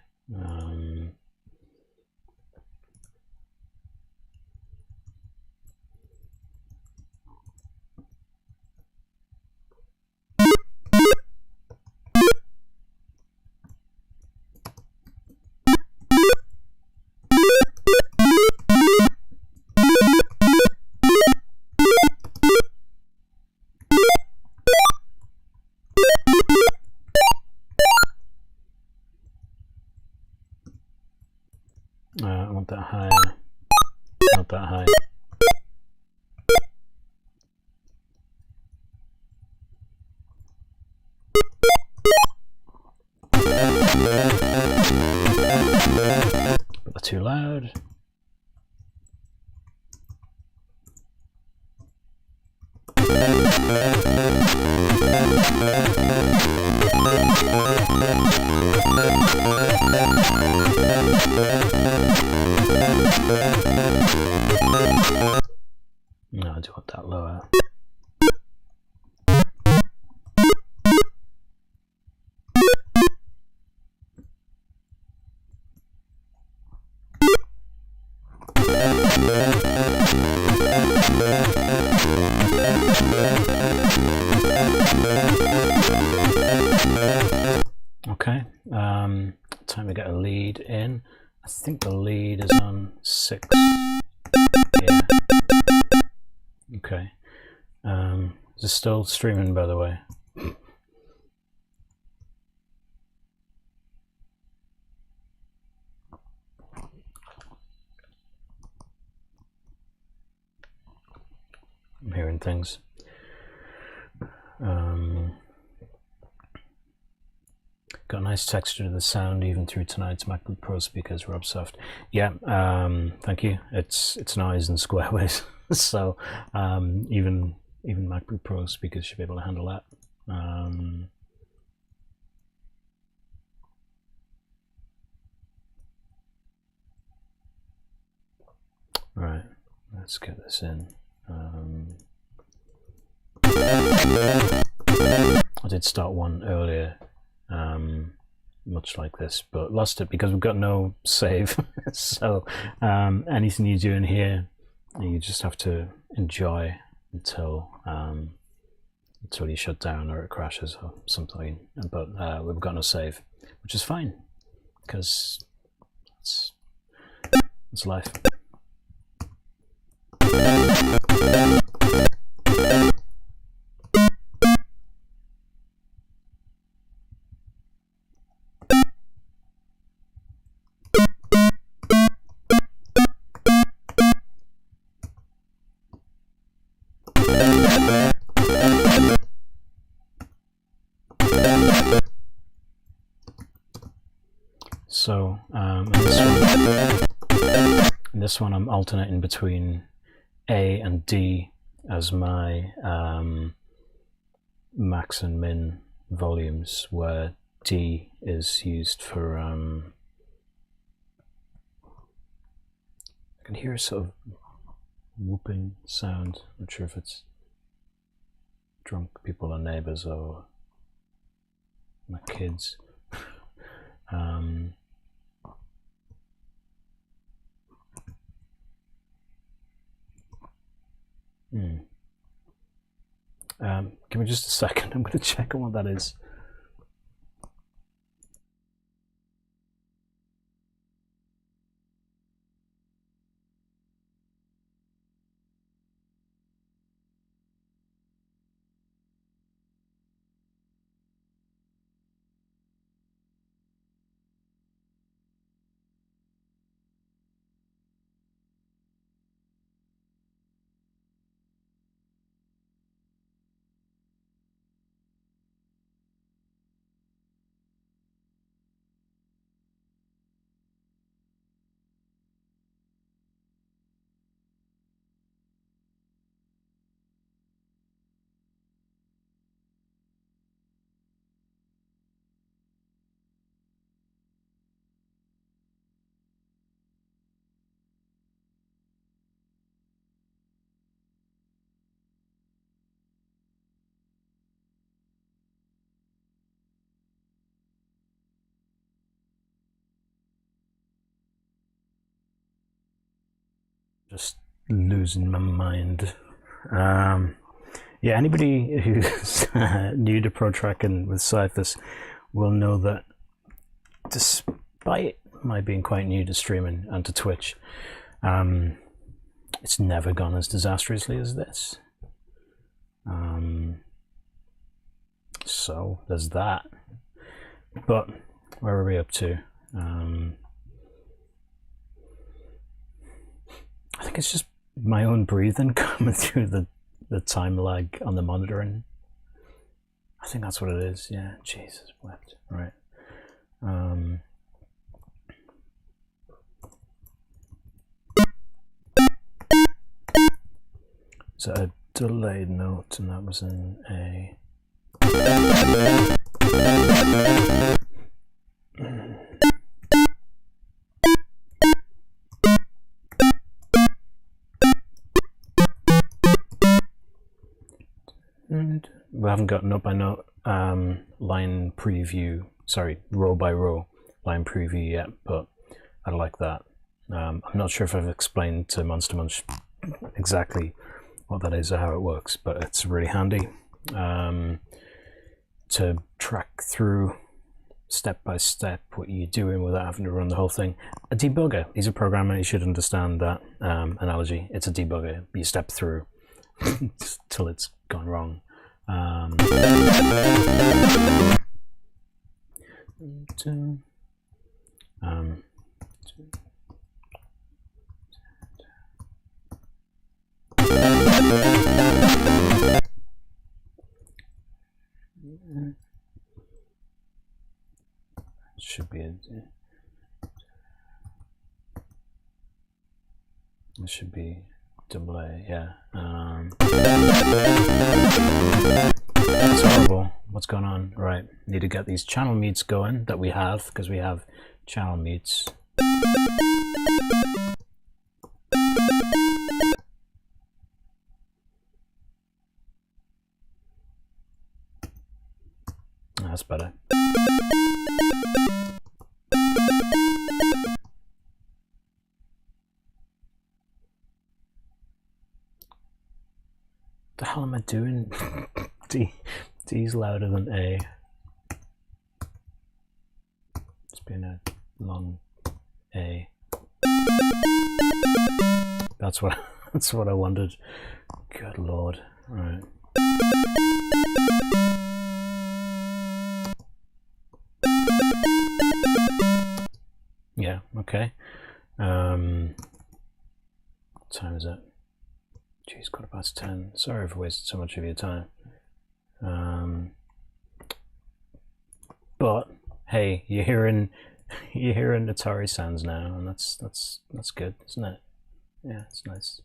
I want that higher, not that high. But they're too loud. No, I do want that lower. Okay, time to get a lead in. I think the lead is on 6. Yeah. Okay. Is it still streaming, by the way? I'm hearing things. Got a nice texture to the sound even through tonight's MacBook Pro speakers, Rob Soft. Yeah, thank you. It's noise and square waves, so even MacBook Pro speakers should be able to handle that. Right, let's get this in. I did start one earlier, much like this, but lost it because we've got no save. So anything you do in here, you just have to enjoy until you shut down or it crashes or something. But we've got no save, which is fine because it's life. So in this one I'm alternating between A and D as my max and min volumes, where D is used for I can hear a sort of whooping sound. Not sure if it's drunk people or neighbors or my kids. Give me just a second, I'm going to check on what that is. Just losing my mind. Yeah, anybody who's new to Protracking with Syphus will know that despite my being quite new to streaming and to Twitch, it's never gone as disastrously as this. So there's that. But where are we up to? I think it's just my own breathing coming through the time lag on the monitoring. I think that's what it is. Yeah, Jesus wept. Right. was a delayed note, and that was in A. We haven't got note by note line preview, sorry, row by row line preview yet, but I like that. I'm not sure if I've explained to Monster Munch exactly what that is or how it works, but it's really handy to track through step by step what you're doing without having to run the whole thing. A debugger, he's a programmer, he should understand that analogy. It's a debugger, you step through till it's gone wrong. Should be a, it should be double A, yeah. It's horrible. What's going on? Right, need to get these channel mutes going that we have, because we have channel mutes. That's better. The hell am I doing? D's louder than A. It's been a long A. That's what I wondered. Good lord. Right. Yeah, okay. What time is it? Jeez, 10:15. Sorry if I wasted so much of your time. But hey, you're hearing Atari sounds now, and that's good, isn't it? Yeah, it's nice.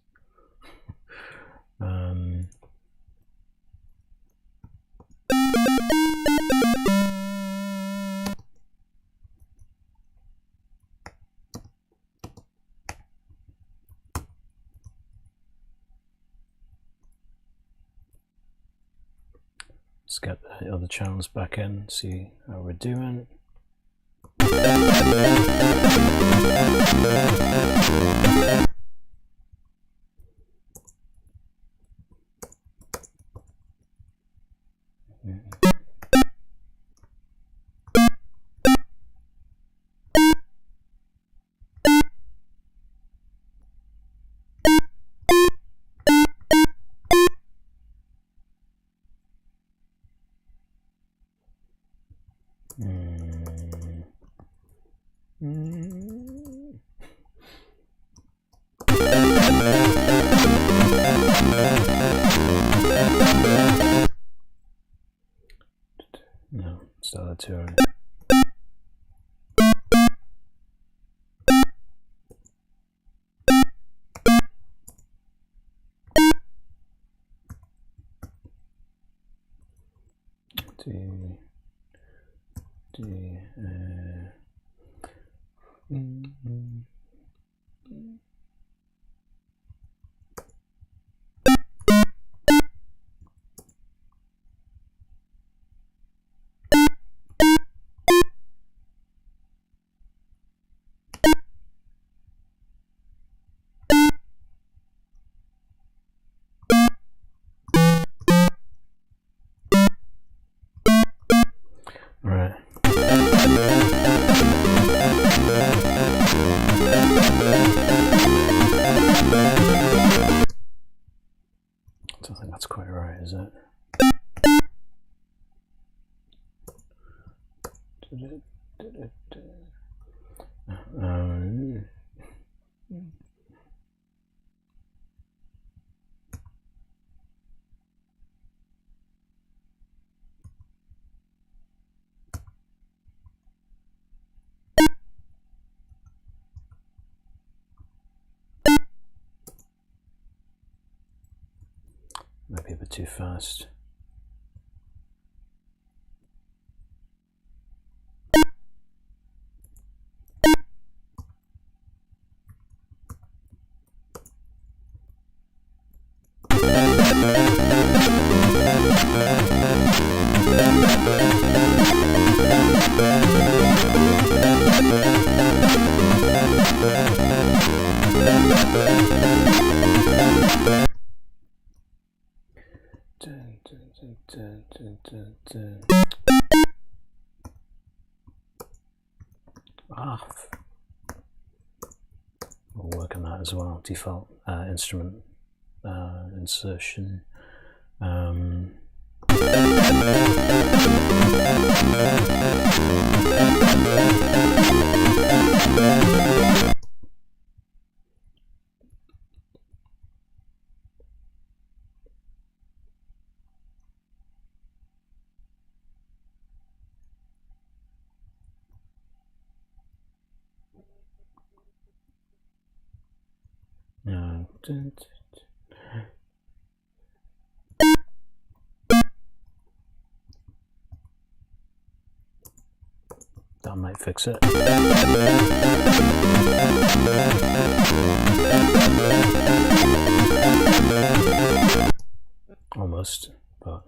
Let's get the other channels back in, see how we're doing. No, start too early. Right. I don't think that's quite right, is it? be a bit too fast. We'll work on that as well. Default instrument insertion. That might fix it. Almost, but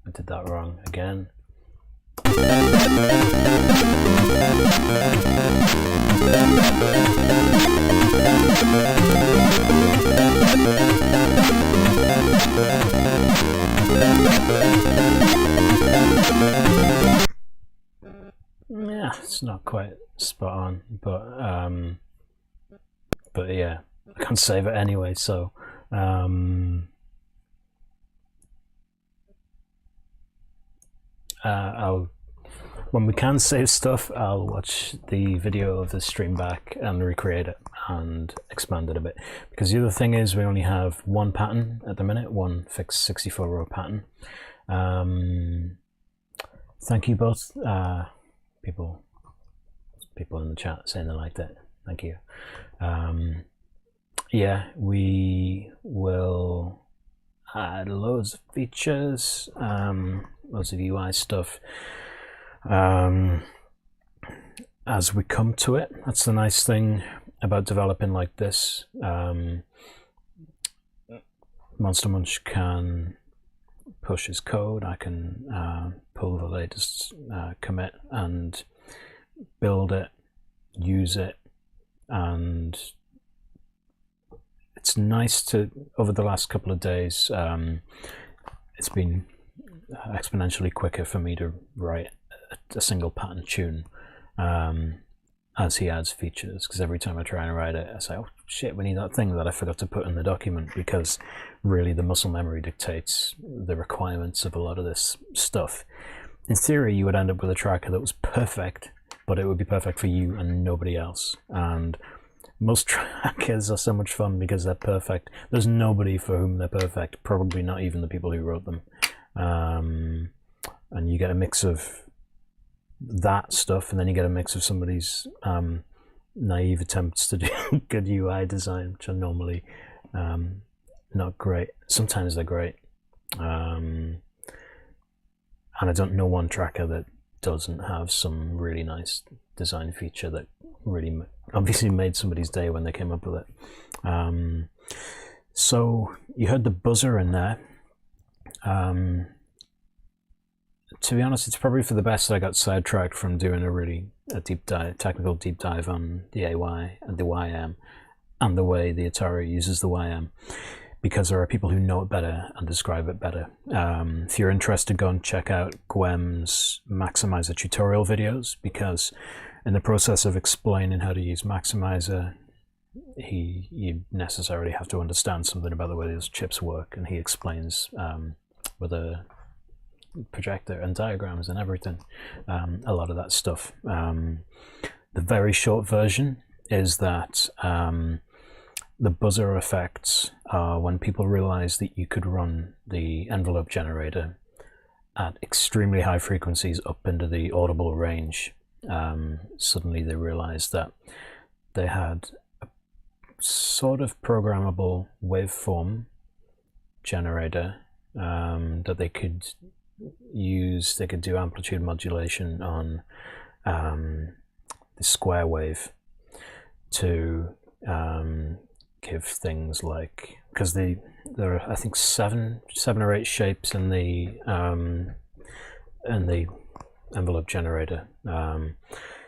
I did that wrong again. Yeah, it's not quite spot on, but yeah, I can't save it anyway, so when we can save stuff, I'll watch the video of the stream back and recreate it and expand it a bit, because the other thing is we only have one pattern at the minute, one fixed 64-row pattern. Thank you both, people in the chat saying they liked it. Thank you. Yeah, we will add loads of features, loads of UI stuff as we come to it. That's the nice thing about developing like this. Monster Munch can push his code. I can pull the latest commit and build it, use it, and it's nice to, over the last couple of days, it's been exponentially quicker for me to write a single pattern tune as he adds features, because every time I try and write it, I say, oh shit, we need that thing that I forgot to put in the document, because really the muscle memory dictates the requirements of a lot of this stuff. In theory, you would end up with a tracker that was perfect, but it would be perfect for you and nobody else. And most trackers are so much fun because they're perfect. There's nobody for whom they're perfect, probably not even the people who wrote them. And you get a mix of that stuff, and then you get a mix of somebody's naive attempts to do good UI design, which are normally not great. Sometimes they're great. And I don't know one tracker that doesn't have some really nice design feature that really obviously made somebody's day when they came up with it. So you heard the buzzer in there. To be honest, it's probably for the best that I got sidetracked from doing a deep dive, technical deep dive on the AY and the YM and the way the Atari uses the YM, because there are people who know it better and describe it better. If you're interested, go and check out Gwem's Maximizer tutorial videos, because in the process of explaining how to use Maximizer, you necessarily have to understand something about the way those chips work, and he explains with a projector and diagrams and everything, a lot of that stuff. The very short version is that the buzzer effects are when people realize that you could run the envelope generator at extremely high frequencies up into the audible range. Suddenly they realized that they had a sort of programmable waveform generator that they could use. They could do amplitude modulation on the square wave to give things like, because there are, I think, seven or eight shapes in the envelope generator.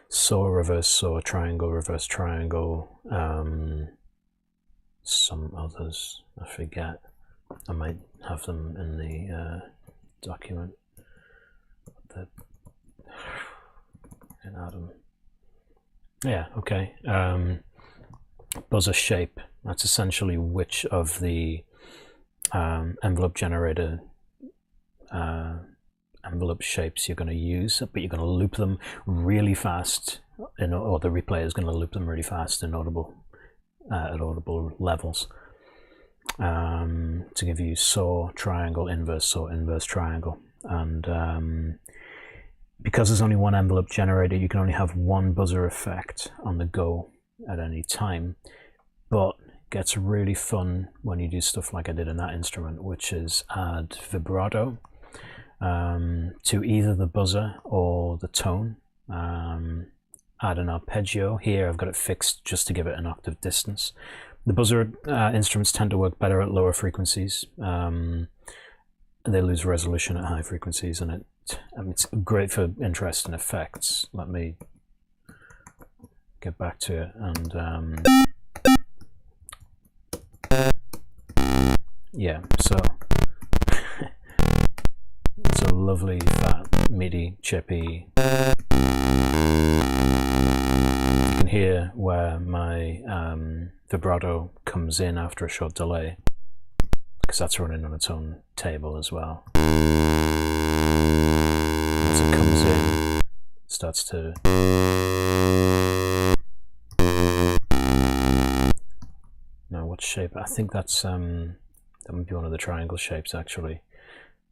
Saw, reverse saw, triangle, reverse triangle, some others I forget. I might have them in the document. In Adam. Yeah, okay. Buzzer shape. That's essentially which of the envelope generator envelope shapes you're going to use, but you're going to loop them really fast, or the replayer is going to loop them really fast in audible at audible levels, to give you saw, triangle, inverse triangle. And because there's only one envelope generator, you can only have one buzzer effect on the go at any time, but it gets really fun when you do stuff like I did in that instrument, which is add vibrato to either the buzzer or the tone. Add an arpeggio. Here I've got it fixed just to give it an octave distance. The buzzer instruments tend to work better at lower frequencies. They lose resolution at high frequencies, and it's great for interesting effects. Let me get back to it. And yeah, so it's a lovely, fat, meaty, chippy. You can hear where my vibrato comes in after a short delay, because that's running on its own table as well. As it comes in, it starts to now what shape? I think that's that would be one of the triangle shapes, actually.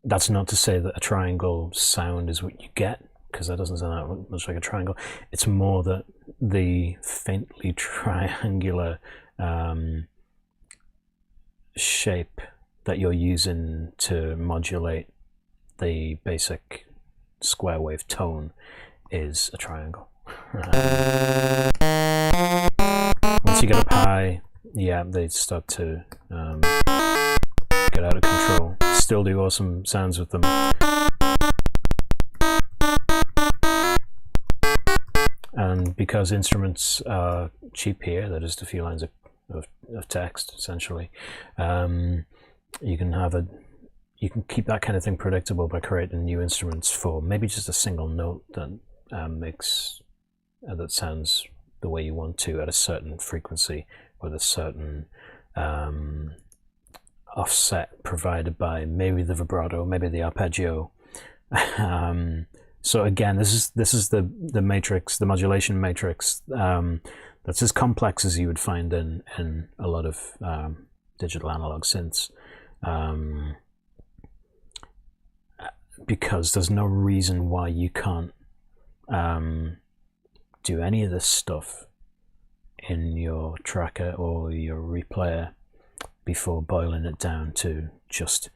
That's not to say that a triangle sound is what you get, because that doesn't sound that much like a triangle. It's more that the faintly triangular shape that you're using to modulate the basic square wave tone is a triangle. Once you get up high, yeah, they start to get out of control. Still do awesome sounds with them. And because instruments are cheap here, that is a few lines of text, essentially, you can keep that kind of thing predictable by creating new instruments for maybe just a single note that that sounds the way you want to at a certain frequency with a certain offset provided by maybe the vibrato, maybe the arpeggio. So again, this is the matrix, the modulation matrix, that's as complex as you would find in a lot of digital analog synths, because there's no reason why you can't do any of this stuff in your tracker or your replayer before boiling it down to just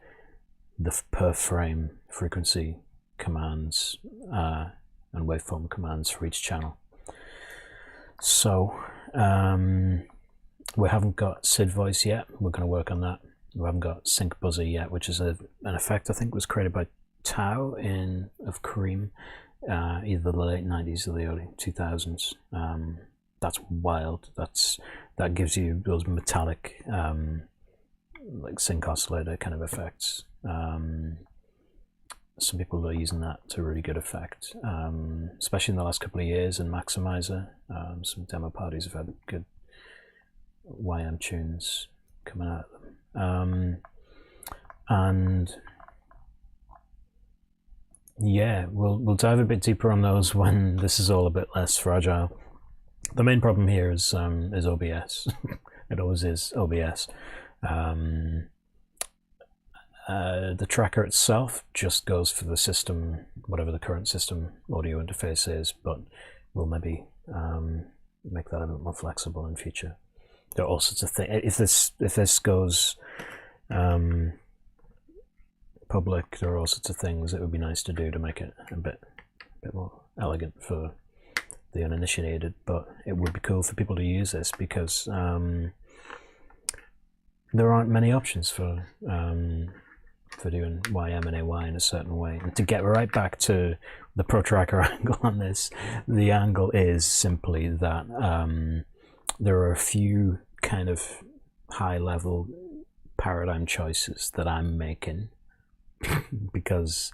the per frame frequency commands and waveform commands for each channel. So we haven't got SID voice yet. We're going to work on that. We haven't got sync buzzer yet, which is an effect I think was created by Tao of Kareem, either the late 90s or the early 2000s. That's wild. That gives you those metallic like sync oscillator kind of effects. Some people are using that to really good effect, especially in the last couple of years in Maximizer. Some demo parties have had good YM tunes coming out of them. And yeah, we'll dive a bit deeper on those when this is all a bit less fragile. The main problem here is OBS. It always is OBS. The tracker itself just goes for the system, whatever the current system audio interface is, but we'll maybe make that a bit more flexible in future. There are all sorts of things. If this goes public. There are all sorts of things that would be nice to do to make it a bit more elegant for the uninitiated, but it would be cool for people to use this because there aren't many options for doing YM and AY in a certain way. And to get right back to the Protracker angle on this, the angle is simply that there are a few kind of high-level paradigm choices that I'm making because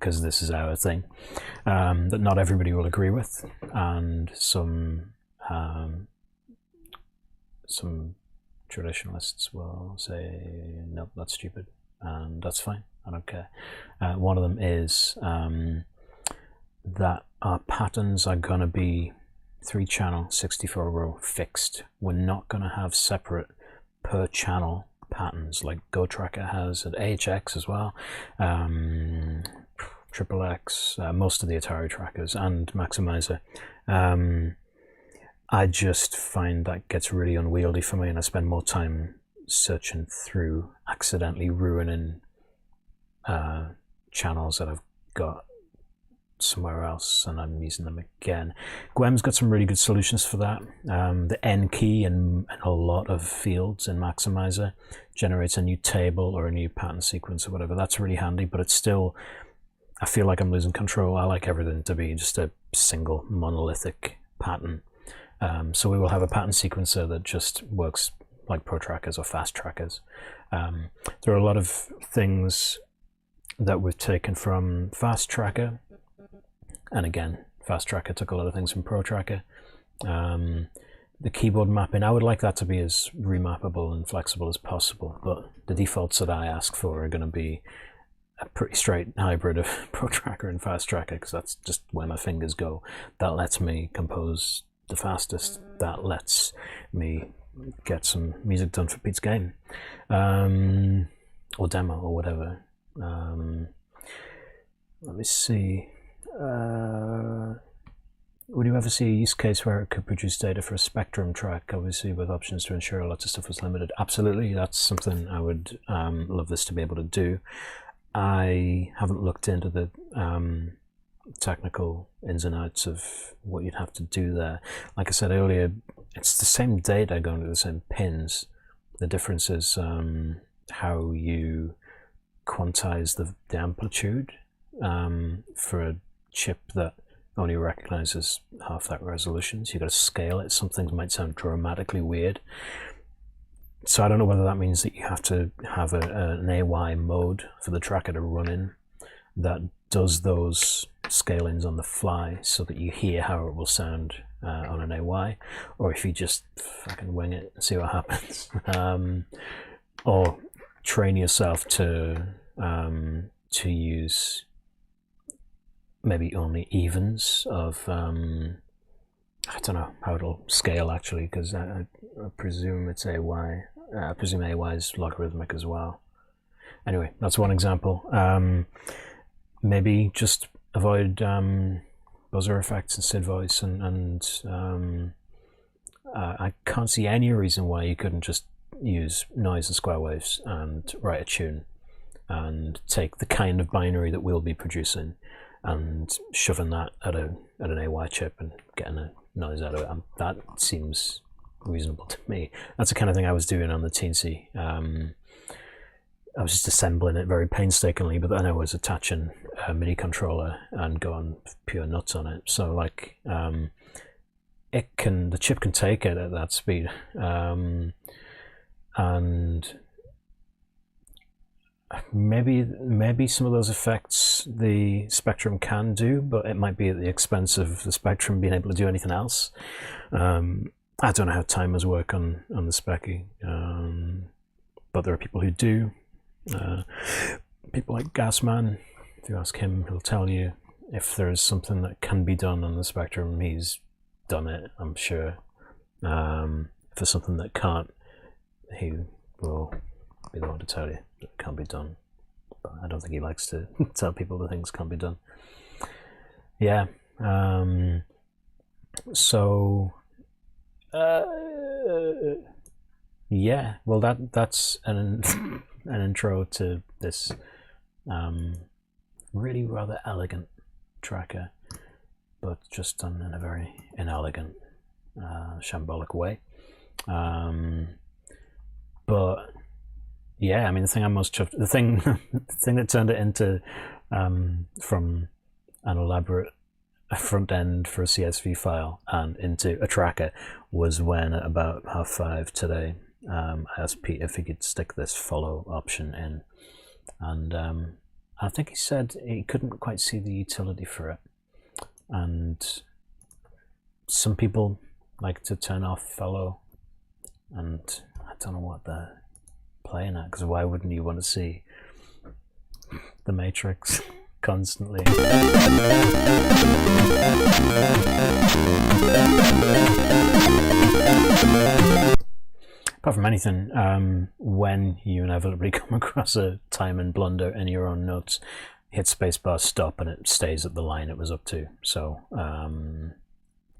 this is our thing, that not everybody will agree with, and some traditionalists will say, nope, that's stupid, and that's fine, I don't care. One of them is that our patterns are going to be 3-channel, 64-row fixed. We're not going to have separate per channel patterns like GoTracker has, at AHX as well, Triple X, most of the Atari trackers, and Maximizer. I just find that gets really unwieldy for me, and I spend more time searching through, accidentally ruining channels that I've got somewhere else, and I'm using them again. Gwem's got some really good solutions for that. The N key in a lot of fields in Maximizer generates a new table or a new pattern sequence or whatever. That's really handy, but it's still, I feel like I'm losing control. I like everything to be just a single monolithic pattern. So we will have a pattern sequencer that just works like Protrackers or fast trackers. There are a lot of things that we've taken from Fast Tracker, and again, Fast Tracker took a lot of things from Protracker. The keyboard mapping, I would like that to be as remappable and flexible as possible, but the defaults that I ask for are going to be a pretty straight hybrid of Protracker and Fast Tracker, because that's just where my fingers go. That lets me compose the fastest, that lets me get some music done for Pete's game, or demo or whatever. Let me see. Would you ever see a use case where it could produce data for a Spectrum track, obviously with options to ensure lots of stuff was limited? Absolutely, that's something I would love this to be able to do. I haven't looked into the technical ins and outs of what you'd have to do there. Like I said earlier, it's the same data going to the same pins. The difference is how you quantize the amplitude for a chip that only recognizes half that resolution. So you've got to scale it. Some things might sound dramatically weird. So I don't know whether that means that you have to have an AY mode for the tracker to run in that does those scalings on the fly so that you hear how it will sound on an AY, or if you just fucking wing it and see what happens. Or train yourself to use maybe only evens of I don't know how it'll scale actually, because I presume it's AY. I presume AY is logarithmic as well. Anyway, that's one example. Maybe just avoid buzzer effects and SID voice, and I can't see any reason why you couldn't just use noise and square waves and write a tune and take the kind of binary that we'll be producing and shoving that at an AY chip and getting a noise out of it. That seems reasonable to me. That's the kind of thing I was doing on the Teensy. I was just assembling it very painstakingly, but then I was attaching a MIDI controller and going pure nuts on it. So like, the chip can take it at that speed, and maybe some of those effects the Spectrum can do, but it might be at the expense of the Spectrum being able to do anything else. I don't know how timers work on the Specky, but there are people who do. People like Gasman, if you ask him, he'll tell you if there's something that can be done on the Spectrum, he's done it, I'm sure. If there's something that can't, he will be the one to tell you that it can't be done. But I don't think he likes to tell people that things can't be done. Yeah. So Yeah, well, that's an an intro to this really rather elegant tracker, but just done in a very inelegant, shambolic way. But yeah, I mean, the thing I'm most chuffed, the thing that turned it into from an elaborate front end for a CSV file and into a tracker was when at about 5:30 today, I asked Pete if he could stick this follow option in, and I think he said he couldn't quite see the utility for it. And some people like to turn off follow, and I don't know what they're playing at, because why wouldn't you want to see the Matrix constantly? Apart from anything, when you inevitably come across a time and blunder in your own notes, hit spacebar, stop, and it stays at the line it was up to. So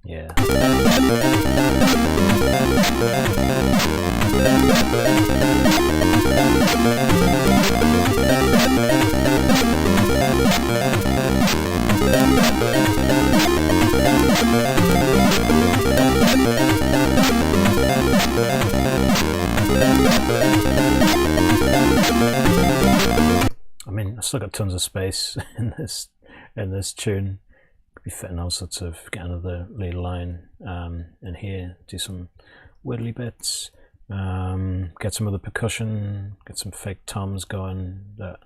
yeah. I mean, I've still got tons of space in this tune. Could be fitting all sorts of, get another lead line in here, do some widdly bits, get some other percussion, get some fake toms going that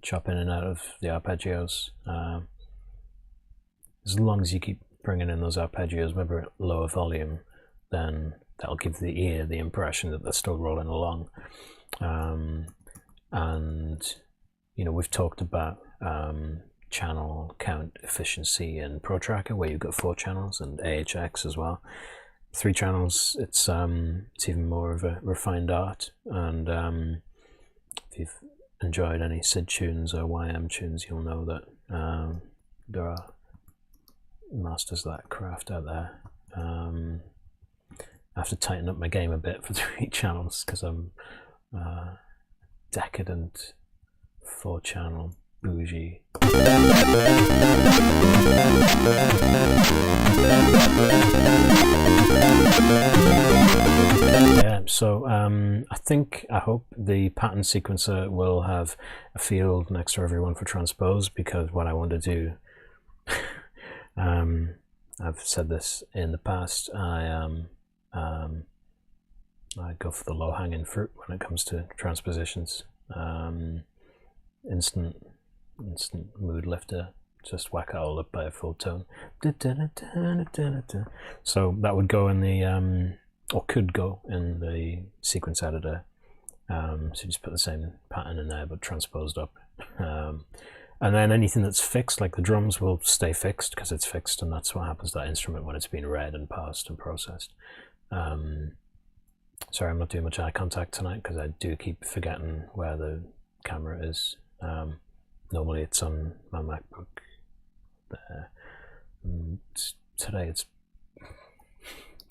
chop in and out of the arpeggios. As long as you keep bringing in those arpeggios, maybe at lower volume, then that'll give the ear the impression that they're still rolling along. And you know, we've talked about channel count efficiency in Protracking, where you've got 4 channels, and AHX as well. 3 channels, it's even more of a refined art. And if you've enjoyed any SID tunes or YM tunes, you'll know that there are masters of that craft out there. I have to tighten up my game a bit for 3 channels, because I'm decadent 4-channel bougie. Yeah, so I hope the pattern sequencer will have a field next to everyone for transpose, because what I want to do, I've said this in the past, I go for the low-hanging fruit when it comes to transpositions. Instant mood lifter, just whack it all up by a full tone. So that would go in the or could go in the sequence editor. So just put the same pattern in there but transposed up, and then anything that's fixed, like the drums, will stay fixed because it's fixed, and that's what happens to that instrument when it's been read and parsed and processed. Sorry, I'm not doing much eye contact tonight because I do keep forgetting where the camera is. Normally it's on my MacBook there, and today it's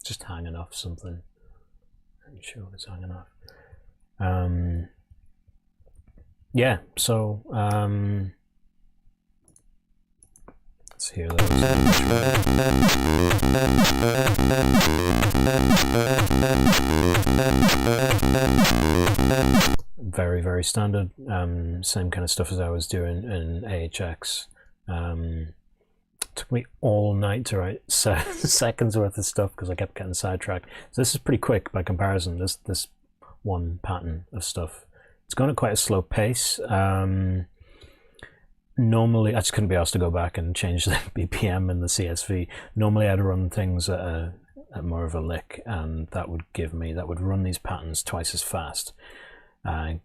just hanging off something. I'm sure it's hanging off. Yeah, so let's hear those. Very, very standard. Same kind of stuff as I was doing in AHX. Took me all night to write 7 seconds worth of stuff because I kept getting sidetracked. So this is pretty quick by comparison. This one pattern of stuff. It's gone at quite a slow pace. Normally, I just couldn't be asked to go back and change the BPM in the CSV. Normally, I'd run things at more of a lick, and that would run these patterns twice as fast.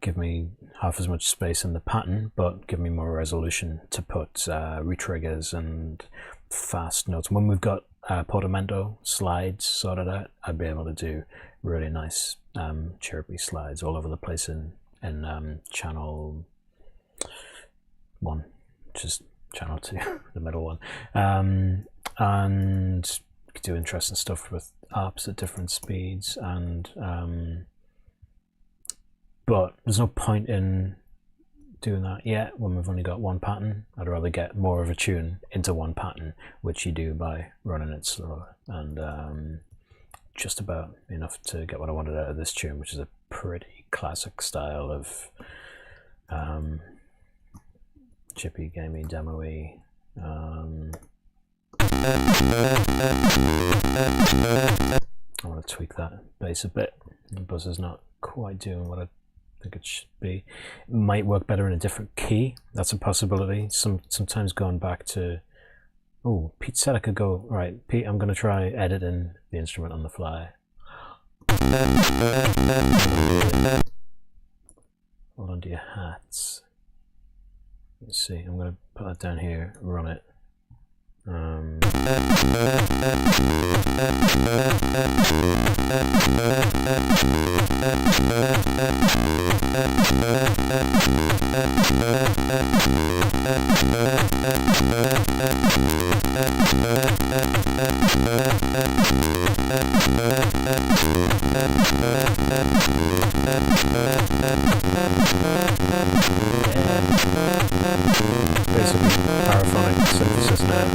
Give me half as much space in the pattern, but give me more resolution to put retriggers and fast notes. When we've got portamento slides sorted out, I'd be able to do really nice chirpy slides all over the place in channel 1, which is channel 2, the middle one, and do interesting stuff with arps at different speeds, and but there's no point in doing that yet when we've only got one pattern. I'd rather get more of a tune into one pattern, which you do by running it slower, and just about enough to get what I wanted out of this tune, which is a pretty classic style of chippy, gamey, demo-y. I want to tweak that bass a bit. The buzzer's not quite doing what I think it should be. It might work better in a different key. That's a possibility. Sometimes going back to, oh, Pete said I could go, right, Pete, I'm going to try editing the instrument on the fly. Hold on to your hats. Let's see, I'm going to put that down here, run it. Basically, paraphonic synthesis now.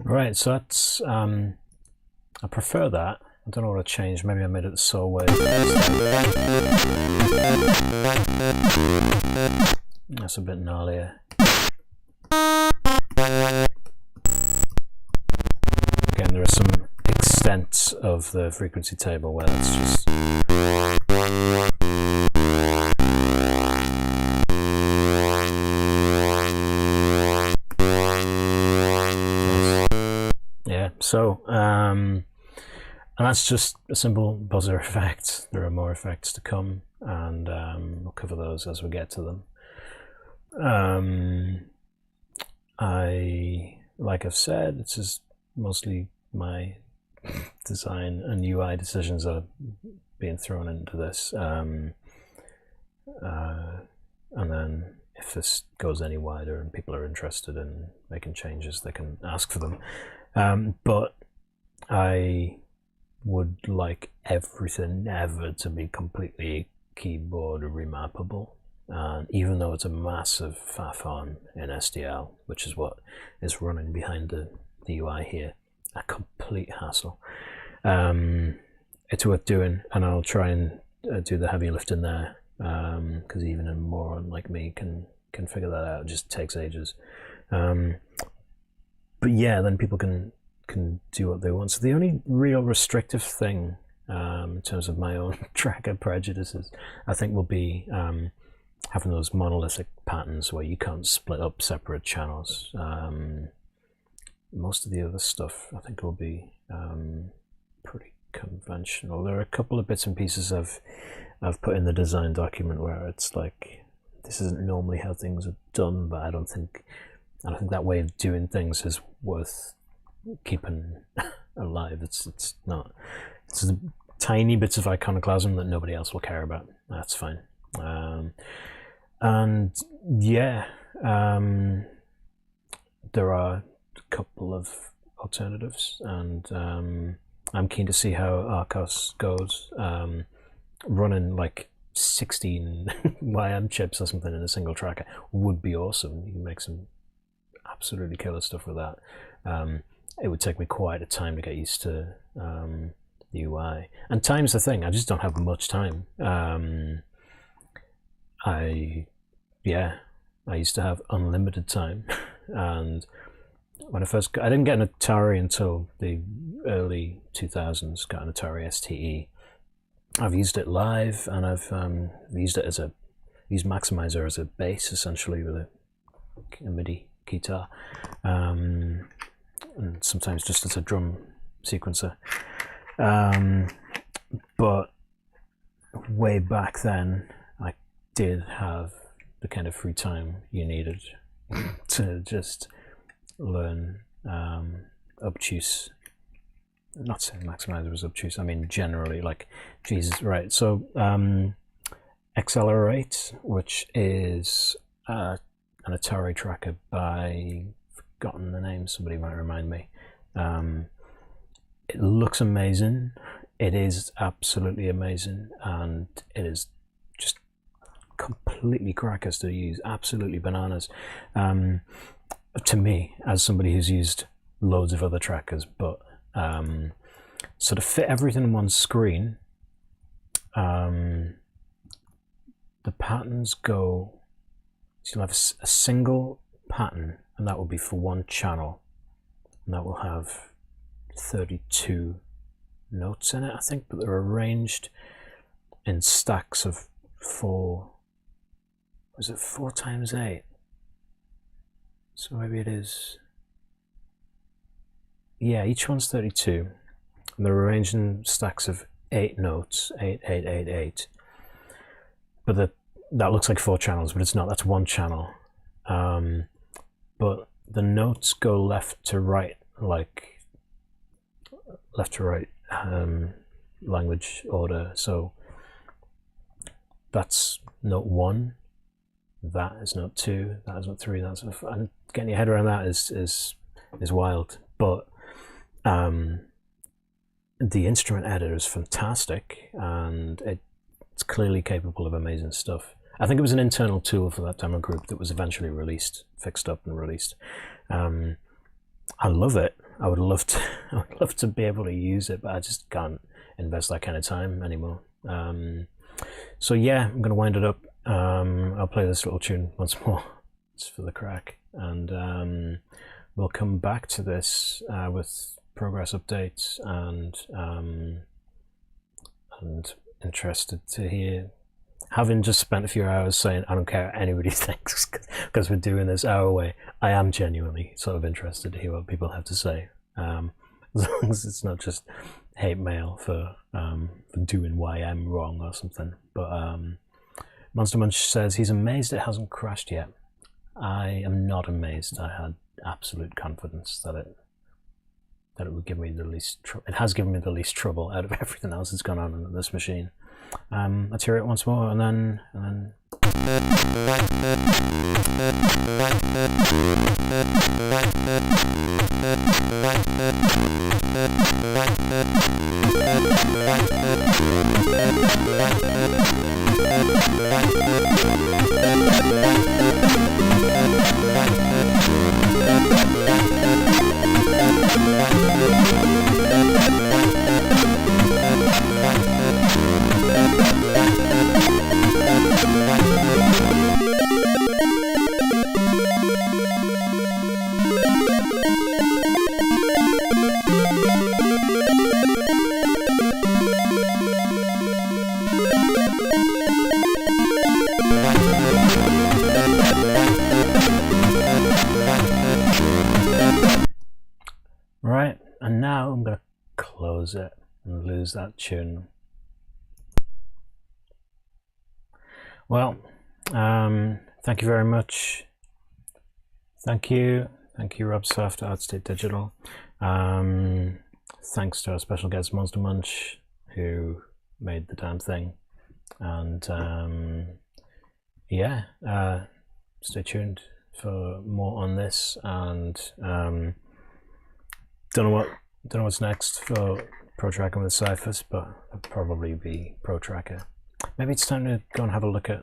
Right, so that's I prefer that. I don't know what I changed. Maybe I made it the soul wave. That's a bit gnarlier. Again, there are some extents of the frequency table where that's just yeah. So and that's just a simple buzzer effect. There are more effects to come, and we'll cover those as we get to them. Like I've said, it's just mostly my design and UI decisions that are being thrown into this. And then if this goes any wider and people are interested in making changes, they can ask for them. But I would like everything ever to be completely keyboard remappable. And even though it's a massive faff on in SDL, which is what is running behind the UI here, a complete hassle. It's worth doing, and I'll try and do the heavy lifting there, because even a moron like me can figure that out. It just takes ages. But yeah, then people can do what they want. So the only real restrictive thing in terms of my own tracker prejudices, I think, will be having those monolithic patterns where you can't split up separate channels. Most of the other stuff, I think, will be pretty conventional. There are a couple of bits and pieces I've put in the design document where it's like, this isn't normally how things are done, but I don't think that way of doing things is worth keeping alive. It's not. It's the tiny bits of iconoclasm that nobody else will care about. That's fine. And yeah, there are a couple of alternatives, and I'm keen to see how Arcos goes. Running like 16 YM chips or something in a single tracker would be awesome. You can make some absolutely killer stuff with that. It would take me quite a time to get used to the UI, and time's the thing. I just don't have much time. I used to have unlimited time, and when I didn't get an Atari until the early 2000s. Got an Atari STE. I've used it live, and I've used it used Maximizer as a bass, essentially, with a MIDI guitar, and sometimes just as a drum sequencer. But way back then, I did have the kind of free time you needed to just learn obtuse. Not saying Maximizer was obtuse, I mean generally, like, Jesus, right. So Accelerate, which is an Atari tracker by, forgotten the name, somebody might remind me. It looks amazing. It is absolutely amazing, and it is just completely crackers to use, absolutely bananas. To me, as somebody who's used loads of other trackers, but so to fit everything in one screen, the patterns go, so you'll have a single pattern, and that will be for one channel, and that will have 32 notes in it, I think, but they're arranged in stacks of 4, was it 4 times 8? So maybe it is, yeah, each one's 32, and they're arranged in stacks of 8 notes, 8, 8, 8, 8. But that looks like 4 channels, but it's not, that's one channel. But the notes go left to right, like left to right language order. So that's note 1, that is note 2, that is note 3, that's note 4. And getting your head around that is wild. But the instrument editor is fantastic, and it's clearly capable of amazing stuff. I think it was an internal tool for that demo group that was eventually released, fixed up and released. I love it. I would love to be able to use it, but I just can't invest that kind of time anymore. So yeah, I'm gonna wind it up. I'll play this little tune once more. It's for the crack, and we'll come back to this with progress updates, and interested to hear, having just spent a few hours saying I don't care what anybody thinks because we're doing this our way, I am genuinely sort of interested to hear what people have to say, as long as it's not just hate mail for doing YM wrong or something. But Monster Munch says he's amazed it hasn't crashed yet. I am not amazed. I had absolute confidence that it would give me the least it has given me the least trouble out of everything else that's gone on in this machine. Let's hear it once more, and then right, and now I'm going to close it and lose that tune. Well, thank you very much. Thank you, Robsoft, Artstate Digital. Thanks to our special guest Monster Munch, who made the damn thing. And yeah, stay tuned for more on this, and don't know what's next for Protracking with Syphus, but it'll probably be Protracker. Maybe it's time to go and have a look at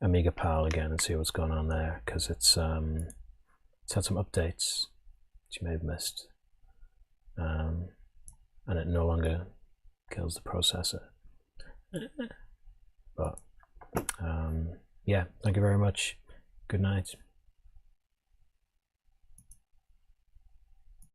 Amiga Pal again and see what's going on there, because it's had some updates that you may have missed, and it no longer kills the processor. But yeah, thank you very much. Good night.